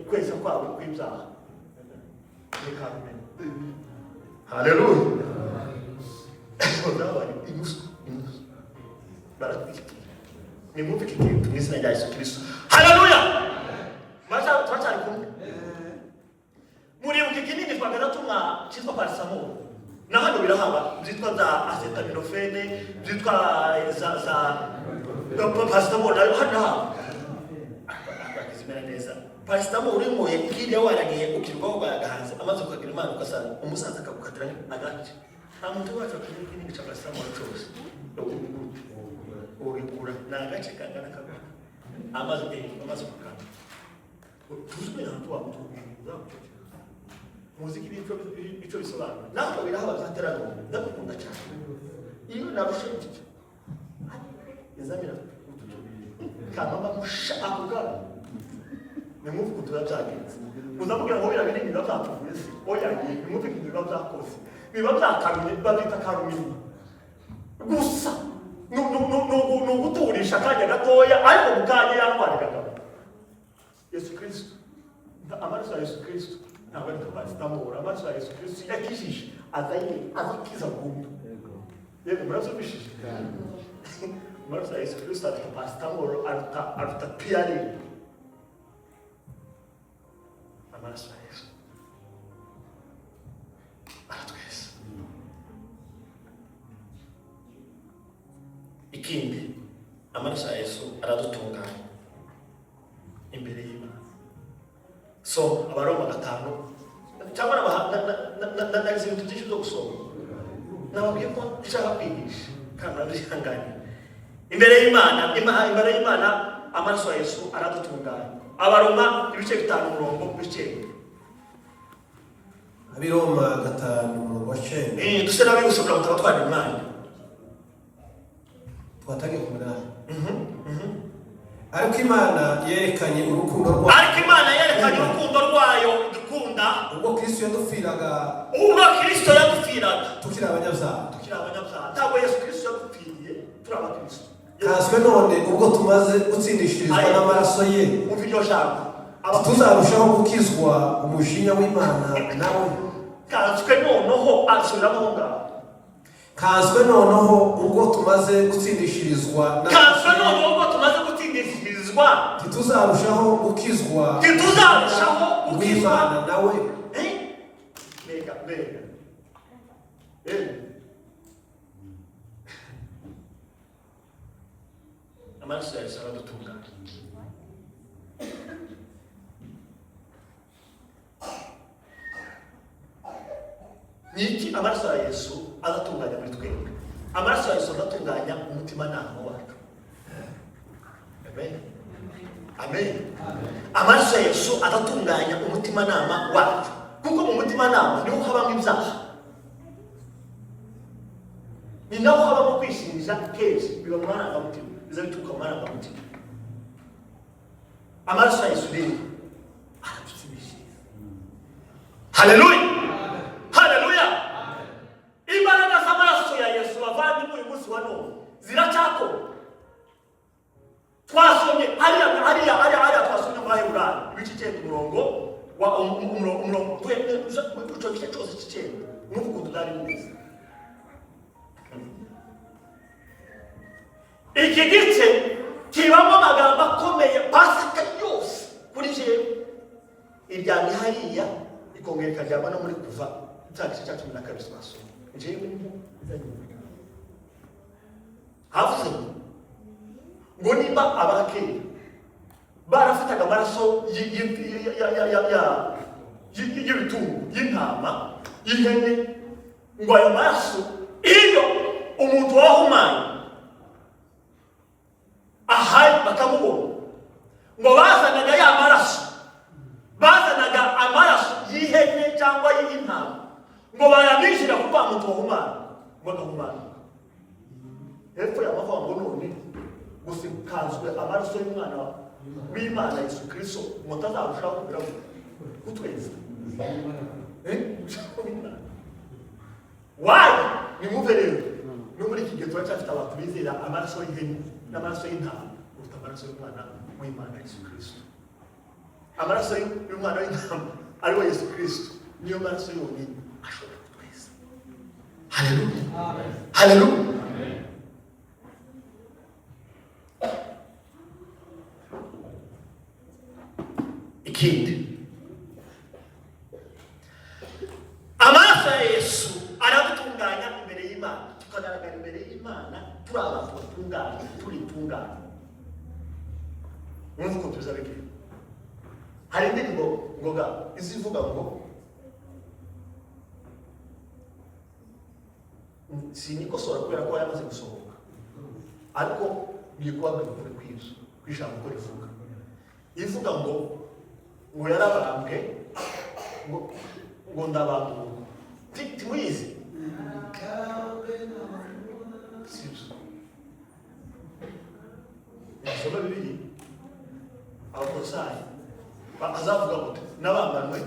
kweza kwabo kw'ibyaha nikamenya. Haleluya. Bazabari inusu baratwika ni mwumve kitu mu izina rya Yesu Kristo. Haleluya. Maza twacari kumwe muri ukikinini twagaza tumwa cyitwa paracetamol na hano birahaba byitwa za acetaminophen byitwa za paracetamol hano akizimera neza. Paracetamol urimo yakiriya waragiye ukirwaho bagahanze amaze kugira Imana ukasanga umusaza akagukatira agace nta muntu wacu kinini cya paracetamol cyose urikura na agace kangana kagana amaze kugana tuzwi ahantu wamutuza muziki bico bisobanura naho biraho bazaterana ndakunda cyane iyo narushe gutyo yazamira kama musha akugara nimuvuga tuzabyagenze uzamubwira ngo bira binini bazatuvuze oya nimuvuga ibintu bazakoze biba byakamye babita karumini gusa no guturisha kanya gatoya ariko mukanye yantwarikaga Yesu Kristo amaraso ya Yesu Kristo ntabwo ari tubasitamura amaraso ya Yesu Kristo yakishije azakiza gundu yego murasubishije amaraso ya Yesu Kristo atapasitamura aruta piyari amaraso ya Yesu aratweza ikindi amaraso ya Yesu aradutunganya imbere y'Imana so abaroma 5 cyangwa nagize ibintu byinshi byo gusoma nababwiye ko nshaka kwigisha kandi nabihanganye imbere y'Imana amaraso ya Yesu aradutunganya abaroma ibice 5 murongo bice abiroma 5 murongo 9 duse nabiyusubira mutabatwara imana twatangiye kumunani ariko Imana yerekanye urukundo rwayo dukunda ubwo Kristo yadupfiraga tukiri abanyabyaha ntabwo Yesu Kristo yadupfiriye turi abakristo kaswe none ubwo tumaze gutsindishirizwa n'amaraso ye mu biryo jambo tuzarushaho gukizwa umujinya w'Imana nawe kaswe noneho asubiramo ngaho kaswe noneho ubwo tumaze gutsindishirizwa tuzarushaho gukizwa w'Imana nawe mbega amaraso ya Yesu aradutunganya niki amaraso ya Yesu adatunganya muri twebwe amaraso ya Yesu adatunganya umutima nama wacu amen amaraso ya Yesu adatunganya umutima nama wacu kuko mu mutima nama niho habamo ibyaha ni naho habamo kwishinja kenshi biba mu marangamutima biza bituruka mu marangamutima amaraso ya Yesu rero aradutsibishiriza haleluya imbaraga z'amaraso ya Yesu bavandimwe uyu munsi wa none ziracyakora twasomye hariya twasomye mu Baheburayo ibice 9 umurongo icyo gice cyose cy'ikenda n'uvuga udari neza iki gice kibamo amagambo akomeye pasika yose kuri jewe iryamye hariya ikongera ikaryama no muri kuva cya gice cya 12 twasomye jewe havuze ngo niba abakera barafataga amaraso y'ibitungo y'intama y'ihene ngo ayo maraso iyo umuntu wahumanye ahari bakamubona ngo bazanaga amaraso y'ihene cyangwa y'intama ngo bayabishyira ku muntu wahumanye ngo agahumana hepfo y'amavuga ngo none gusikazwe amaraso y'umwana w'Imana Yesu Kristo mutazarushaho kugira gutweza wayi nimwumve rero no muri iki gihe turacyafite abantu bizera amaraso y'ihene n'amaraso y'intama kuruta amaraso y'umwana w'Imana Yesu Kristo amaraso y'umwana w'intama ari we Yesu Kristo niyo maraso yonyine ashobora kutweza haleluya ikindi amaraso ya Yesu aradutunganya imbere y'Imana tukagaragara imbere y'Imana turi abantu batunganye turitunganye mwumva uko tuza bigira hari indirimbo ngoga izivuga ngo sinikosora kubera ko yamaze gusohoka ariko ngiye kubabwira ukuri kw'ijambo ko rivuga ivuga ngo ngo yarabambwe ngo ndabambwe timuyizi sibyo yasoma bibiri abakosai azavuga gute n'abambanwe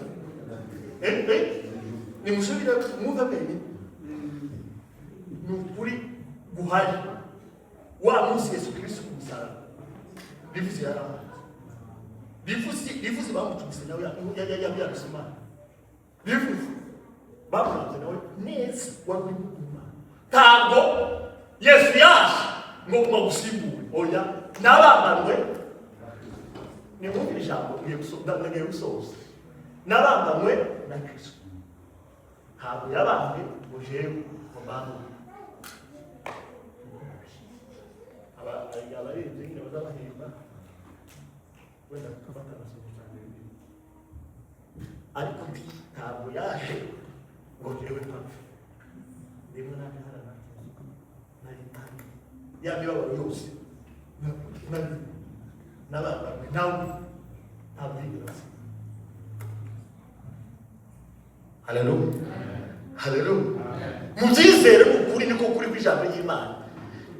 nimusubire mwumva menye ni ukuri guhari wa munsi Yesu Kristo ku musaraba bivuze yarama bivuze bamutumise nawe yabisoma bivuze bamutumise nawe neza wagwima ntabwo Yesu yaje ngo bagusimbure oya n'abambanwe ni mwumvira ijambo ngiye gusoza n'abambanwe na Kristo ntabwo yabambwe ngo jewe ngo mbambwe abarinzi nyine bazabahemba wenda gufata amasomo cyane ariko ntabwo yaje ngo jewe mpapfe rimwe nane harana nayitanga ya mibabaro yose n'abambwe nawe ntabwo yigeze haleluya haleluya mubyizere ukuri niko kuri kw'ijambo ry'Imana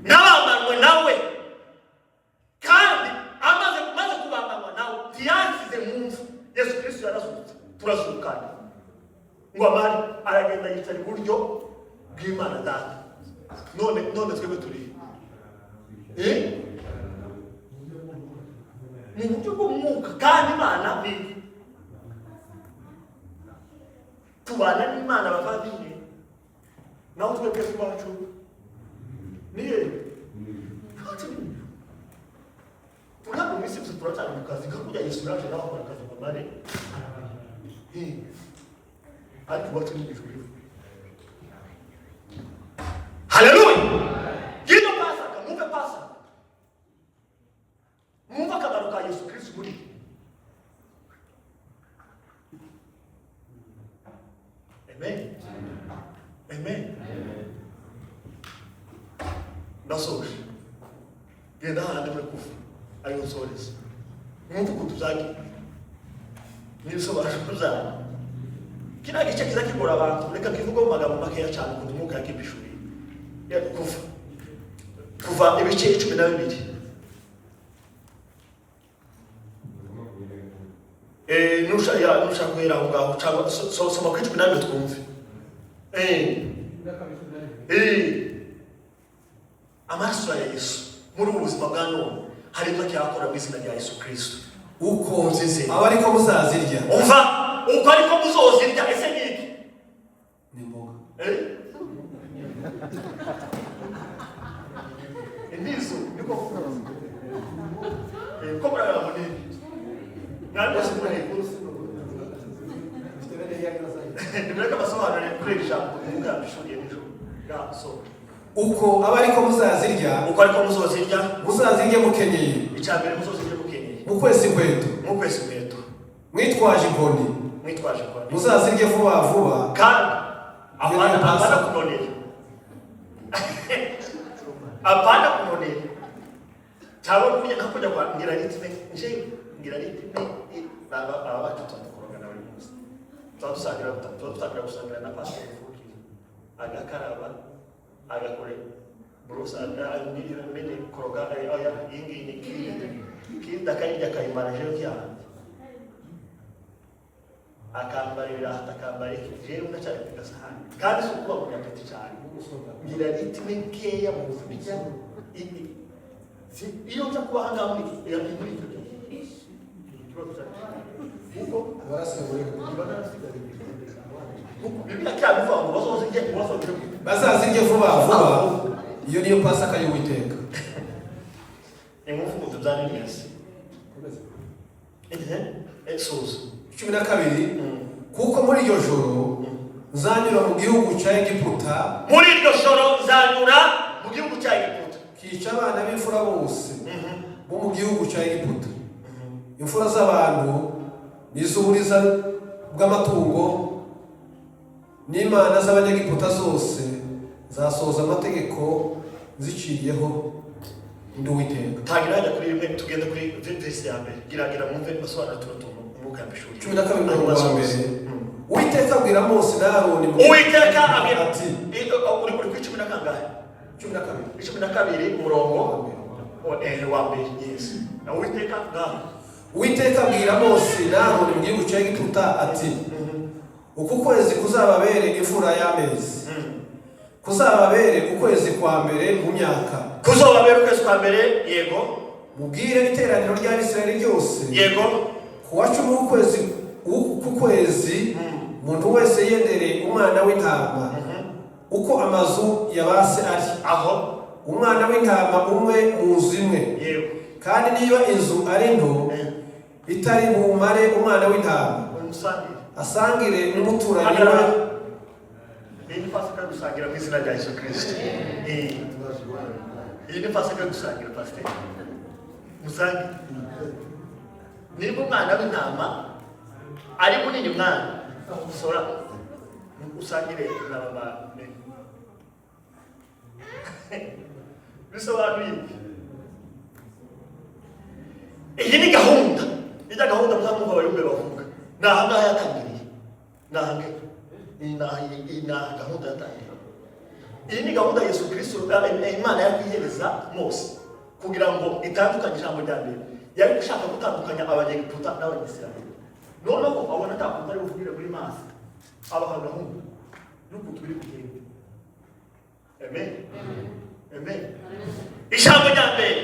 n'abambanwe nawe kandi amaze kubambanwa nawe ntiyasize mu mvu Yesu Kristo yarazutse turazukana ngo amari aragenda yicara iburyo bw'Imana data none twebwe turi mu buryo bw'umwuka kandi Imana ni tubana n'Imana bavandimwe naho twebwe tubacu niye tunabwo misi turatanga mu kazi kakujya Yesu yaje naho akora akazi mabare ariko bacu ni ijuru haleluya gido pasaka mwumve pasaka mwumve akamaro ka Yesu Kristo muri amen amen nasoje genda handi muri kufa ayo nsoreza mwumve ukuntu tuzagira n'ibisobanuro kuzana kino gice kiza kigora abantu reka kivuga mu magambo makeya cyane ukuntu umwuka yakibishuri kuva ibice 12 nusha kuhera aho ngaho cyangwa soma kuri 12 twumve amaraso ya Yesu muri ubu buzima bwa none hari icyo cyakora mu izina rya Yesu Kristo uko nzize abariko muzazirya umva uko ariko muzozirya ese niki ni mboga indizo niko ko bara muri ntabwo simone ndimureka basobanure kuri ijambo umwuka yabishuriye nijoro so uko abariko muzazirya uko ariko muzozirya mukenyeye icyambere muzozirya mukenyeye mukwezi kwetu mwitwaje inkoni muzazirye vuba vuba kandi apana kunonera apana kunonera cyangwa kujya kwa ngira ritme nje ngira ritme baba batutakoroga nawe munsi twadusangira gusangira na pastor Fuki agakaraba agakore brusa ngira mene koroga aya yingi ni kinda kayija kayimana je cyane akambarira atakambarika jewe ndacyari kugasahani kandi sukuba mu nyapeti cyane ngira ritme keya mu buzima iyo nza kuba hanga muri icyo uko bazazirye vuba vuba iyo niyo pasaka y'Uwiteka umuvugo tubyane neza Exodus 12 kuko muri iryo joro nzanyura mu gihugu cya Egiputa kica abana b'imfura bose bo mu gihugu cya Egiputa imfura z'abantu n'iz'uburiza bw'amatungo n'imana z'abanyagiputa zose zasohoza amategeko ziciriyeho ndi Uwiteka tagira kuri rimwe tugenda kuri verse ya mbere gira mwumve basobanura tuno umwuka 12 umurongo wa mbere. Uwiteka abwira Mose na Aroni Uwiteka abwira ati uri ku 10 na kangahe? 12 umurongo wa mbere. Yes. Na Uwiteka abwira Mose na Aroni mu gihugu cya Egiputa ati uku kwezi kuzababere imfura y'amezi, kuzababere ukwezi kwa mbere mu myaka, kuzababere ukwezi kwa mbere. Yego. Mubwire iteraniro ry'Abisirayeli ryose. Yego. Kuwa 10 ukwezi umuntu wese yendere umwana w'intama uko amazu yabase ari aho, umwana w'intama umwe mu nzu imwe. Yego. Kandi niba inzu ari nto itari bumare umwana w'intama asangire n'umuturanyi we. Ni Pasika gusangira mu izina rya Yesu Kristo. Ni Pasika gusangira pastor. Musangi. Niba umwana w'intama ari munini mwana usora usangire na baba ne. Bisobanuye iyi ni gahunda. Ijya gahunda muzamumva abayumbe bavuga. Nahanga yatangiriye. Nahange. Ina gahunda yatangiriye. Iyi ni gahunda Yesu Kristo Imana yakwihereza Mose kugira ngo itandukanye ijambo rya mbere. Yari gushaka gutandukanya abanyegiputa n'abanyisirayeli. Noneho abona atakunze ari buvugire muri Mose. Abaha gahunda n'uko turi kugenda. Amen. Amen. Ijambo rya mbere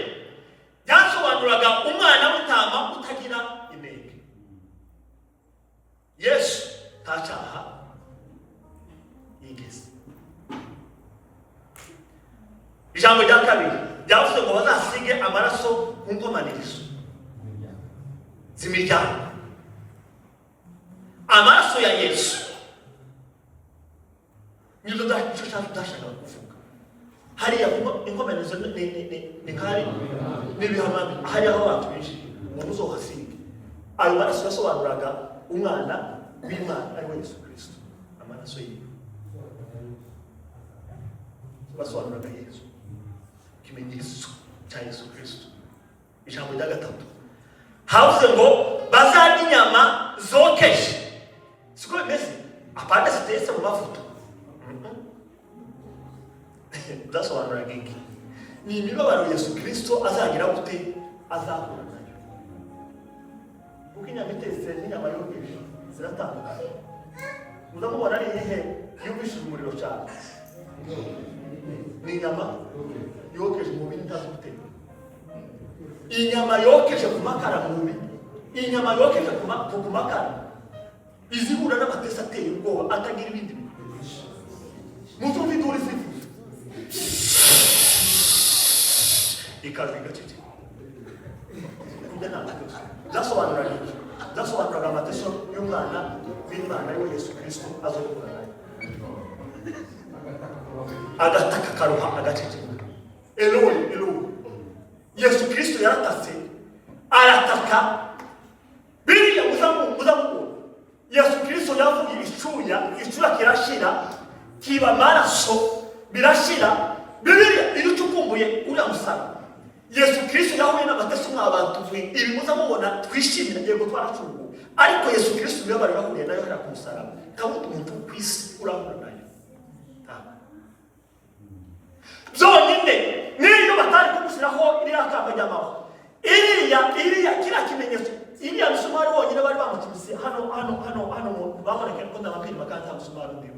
ryasobanuraga umwana w'intama utagira inenge. Yesu ntacyaha yigeze. Ijambo rya kabiri ryavuze ngo bazasige amaraso ku nkomanirizo z'imiryango. Amaraso ya Yesu nizo tudashaka kuvuga. Hariya inkomanirizo ni nkari n'ibihamami. Hariya aho abantu benshi ngo muzohasige. Ayo maraso yasobanuraga umwana w'Imana ari we Yesu Kristo. Amaraso ye basobanuraga Yesu, ikimenyetso cya Yesu Kristo. Ijambo rya gatatu havuze ngo bazarya inyama zokeje. Siko bimeze apana zitetse mu mavuta. Ndasobanuraga iki? Ni imibabaro Yesu Kristo azagira gute azakura nayo. Kuko inyama itetse n'inyama yokeje ziratandukanye. Muzamubona ari ihe yubisha umuriro cyane. Ni inyama yokeje mu bintu utazi guteka. Inyama yokeje ku makara mu mubiri. Inyama yokeje ku makara izihura n'amatesi ateye ubwoba atagira ibindi bintu. Muzumva iduri zivuze ikaze gacece. Zasobanuraga amateso y'umwana w'Imana ari we Yesu Kristo azokura nayo. Agataka karuha agaceceka. Eloi, Eloi. Yesu Kristo yaratatse arataka. Biriya muzamu Yesu Kristo yavuye icyuya kirashira kiba amaraso birashira. Biriya irucukumbuye uriya musara. Yesu Kristo yahuye n'amatesi mw'abantu ibi muzamubona twishimira yego twaracunguwe. Ariko Yesu Kristo yabari bahuriye nayo hara ku musaraba. Kabuto umuntu kwisi urahura nayo. Zonyine niyo batari kumushyiraho iriya kamba ry'amahwa. Iriya kiriya kimenyetso. Iriya misumari wonyine bari bamukubise hano baboneka ko ndabapira bakanta musumari undi.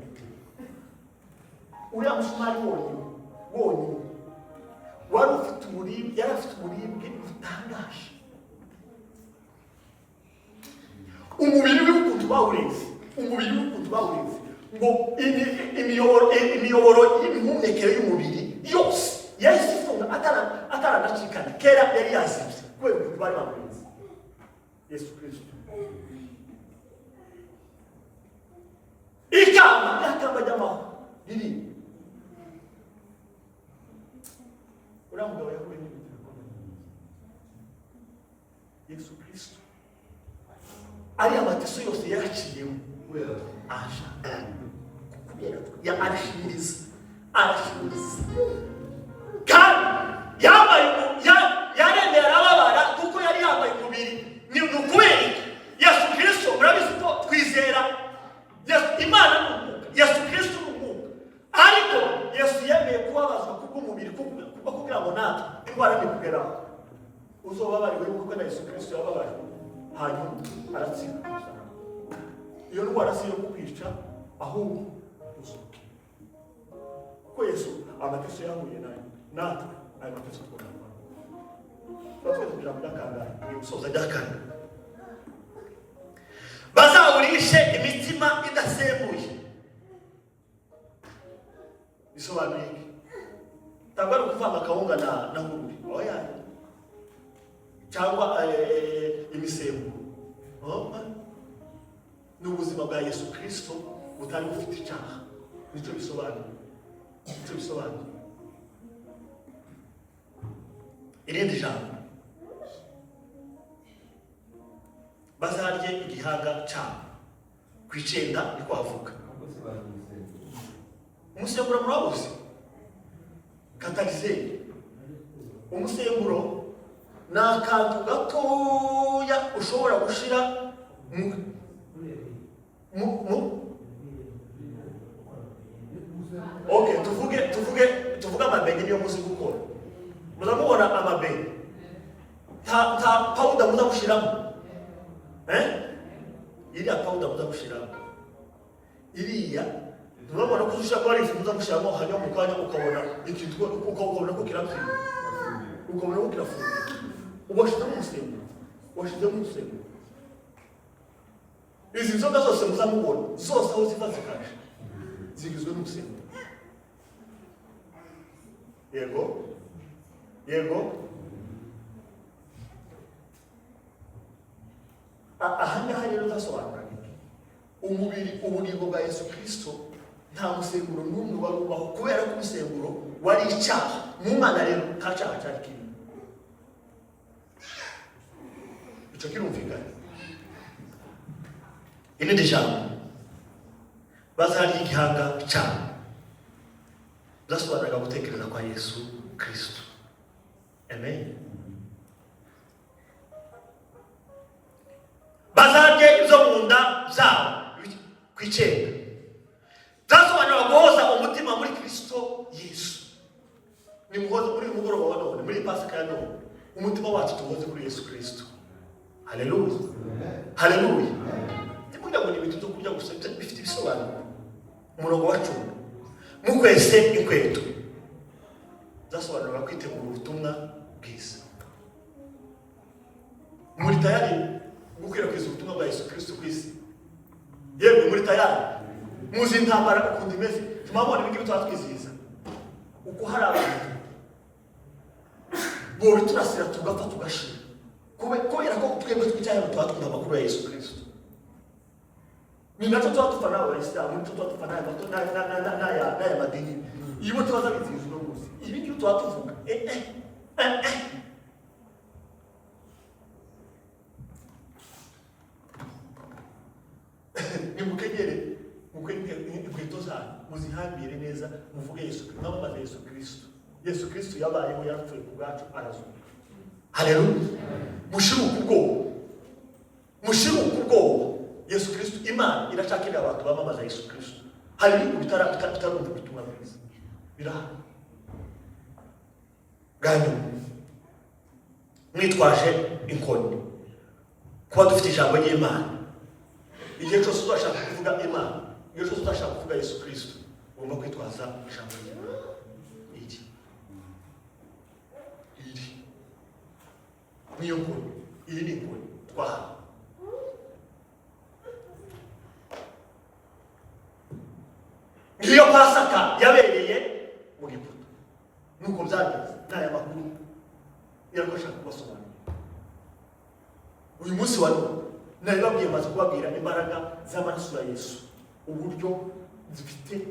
Uriya musumari wonyine wari ufite uburibwe, yari afite uburibwe butangaje. Umubiri w'ukuntu bawureze ngo imiyoboro y'imihumekere y'umubiri yose yahise ifunga ataranacikana. Kera yari yazibye kubera ukuntu bari bamureze Yesu Kristo. Ikamba ry'amahwa riri uriya mugabo yahuye n'ibintu bikomeye. Yesu Kristo ari amateso yose yaraciyemo asha kubera ya arashiriza kandi yambaye yaremera ababara kuko yari yambaye umubiri. Ni ukubera Yesu Kristo Yesu yemeye kubabazwa kubw'umubiri kubwo kugira ngo natwe indwara nikugeraho uzobabariwe kuko na Yesu Kristo yababajwe hanyuma aratsinda. Iyo ndwara si yo kukwica ahubwo uzuke. Kuko Yesu amateso yahuye nayo natwe ayo mateso twabona. Twatwe tugira mudakangara iyo usoza ryakanga. Bazawurishe imitima idasembuye. Bisobanuye iki? Ntabwo ari ukuvanga akawunga na ngurube. Oya. Cyangwa imisemburo. Ni ubuzima bwa Yesu Kristo butari bufite icyaha. Nicyo bisobanuye. Irindi jambo. Bazarye igihaga cyabo. Ku 9 niko havuga. Umusemburo murabuze. Katalizeri. Umusemburo ni akantu gatoya ushobora gushira Okay, tuvuge amabenge niyo muzi gukora. Muzamubona amabenge. Ta powder muza gushiramo. Iriya powder muza gushiramo. Iriya turabona ko ushaka ari ifu muza gushiramo hanyuma mu kanya ukabona ikintu ukabona ko kirapfira. Ukabona ko kirafunga. Ubashyize mu musemburo. Izi nzoga zose muzamubona zose aho ziva zikaje zigizwe n'umusemburo. Yego. Ahangaha rero ndasobanura umubiri ubugingo bwa Yesu Kristo nta musemburo n'umwe wari ubaho kubera ko umusemburo wari icyaha. Mu Mana rero nta cyaha cyari kirimo. Icyo kirumvikana. Irindi jambo bazarya igihaga cyabo. Zasobanuraga gutekereza kwa Yesu Kristo. Amen. Bazarya ibyo mu nda zabo ku 9. Zasobanura guhoza umutima muri Kristo Yesu. Ni muhoza muri mugoroba wa none, muri Pasika ya none. Umutima wacu tuhoze kuri Yesu Kristo. Haleluya. Haleluya. Ngo ni ibintu byo kurya gusa bifite ibisobanuro. Umurongo wa 10 mukwese inkweto zasobanura kwitegura ubutumwa bwiza. Muri tayari gukwirakwiza ubutumwa bwa Yesu Kristo ku isi. Yego muri tayari muzi intambara ukundi meze. Tumabona ibintu twatwizihiza uko hari abantu bo biturasira tugapfa tugashira kubera ko twebwe twicyaye twatunda amakuru ya Yesu Kristo. Ni nacyo tuba nawe Abayisilamu, nicyo tuba dupfa n'aya madini. Iyo tubaza bizihiza uno munsi ibi ngibi tuba tuvuga nimukenyere inkweto zanyu muzihambire neza muvuge Yesu Kristo. Mwamamaze Yesu Kristo. Yesu Kristo yabayeho yapfuye ku bwacu arazuka. Haleluya. Mushiruka ubwoba. Yesu Kristo Imana irashakira abantu bamamaza Yesu Kristo. Hari ibintu bitarumva ubutumwa bwiza. Birahari. Ganyu mwitwaje inkoni kuba dufite ijambo ry'Imana. Igihe cyose uzashaka kuvuga Imana, igihe cyose uzashaka kuvuga Yesu Kristo, ugomba kwitwaza ijambo ry'Imana. Niyo nkoni, iyi ni inkoni twahawe. Iyo Pasaka yabereye mu Giputa. Nuko byagenze n'aya makuru yarashaka kubasobanurira. Uyu munsi wa none nababwiye maze kubabwira imbaraga z'amaraso ya Yesu. Uburyo zifite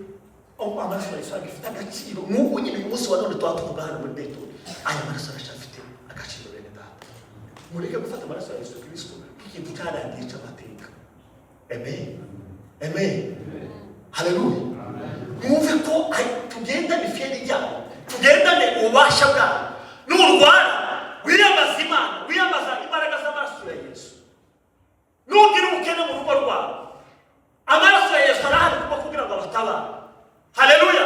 amaraso ya Yesu afite agaciro. Nuko nyine uyu munsi wa none twatuvuga hano muri Beto. Aya maraso arashafite agaciro bene data. Mureke gufata amaraso ya Yesu Kristo nk'ikintu cyarangiye cy'amateka. Amen. Haleluya. Mwumve ko tugendane ifiyeri ryabo, tugendane ububasha bwabo. Nurwara wiyambaza Imana, wiyambaza imbaraga z'amaraso ya Yesu. Nugira ubukene mu rugo rwawe, amaraso ya Yesu arahari kugira ngo abatabare. Haleluya.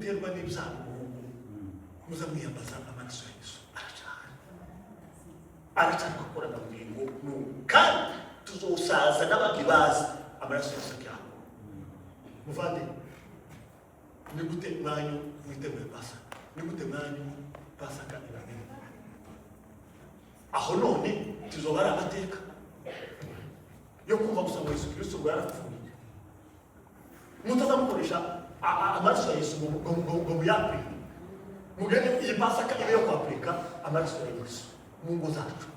nimuterwa n'ibyago muza mwiyambaza amaraso ya Yesu aracana gukora na bugingo kandi tuzosaza n'abandi bazi amaraso ya Yesu cyane muvande ni gute mwanyu mwiteguye Pasaka ni gute mwanyu Pasaka ibamene aho none tuzobara amateka yo kumva gusa ngo Yesu Kristo yarapfuye mutazamukoresha amaraso ya Yesu ngo muyapfe mugende iyi Pasaka ibe yo kwapurika amaraso ya Yesu mu ngo zacu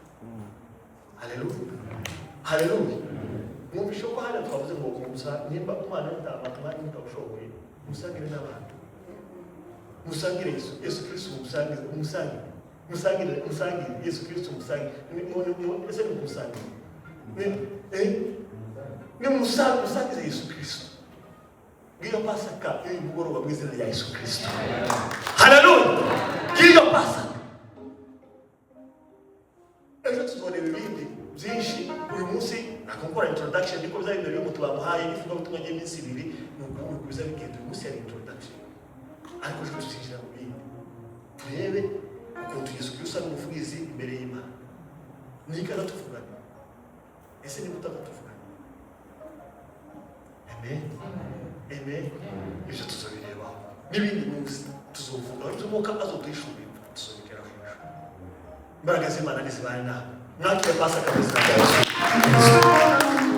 haleluya haleluya mwumvishe ko hano twavuze ngo musa nimba umwana w'intama mutabushoboye musangire n'abantu musangire Yesu Kristo musangire Yesu Kristo musangire ese ni musangire ni musangire Yesu Kristo ngiyo Pasaka y'umugoroba mu izina rya Yesu Kristo haleluya ngiyo Pasaka ejo tuzoreba ibindi byinshi uyu munsi nakongora introduction niko byari imbere y'umutu bamuhaye ivuga ubutumwa bw'iminsi ibiri nuko biza bigenda uyu munsi yari introduction ariko ejo tuzinjira mu bindi turebe ukuntu Yesu Kristo ari umuvugizi imbere y'Imana nikaza tuvugana ese ni gutaka tuvugana amen amen ejo tuzobireba n'ibindi munsi tuzovuga ibyo Mwuka azotwishurira tuzobikera hejuru imbaraga z'Imana nizibane nawe mwakire Pasaka mu izina rya Yesu.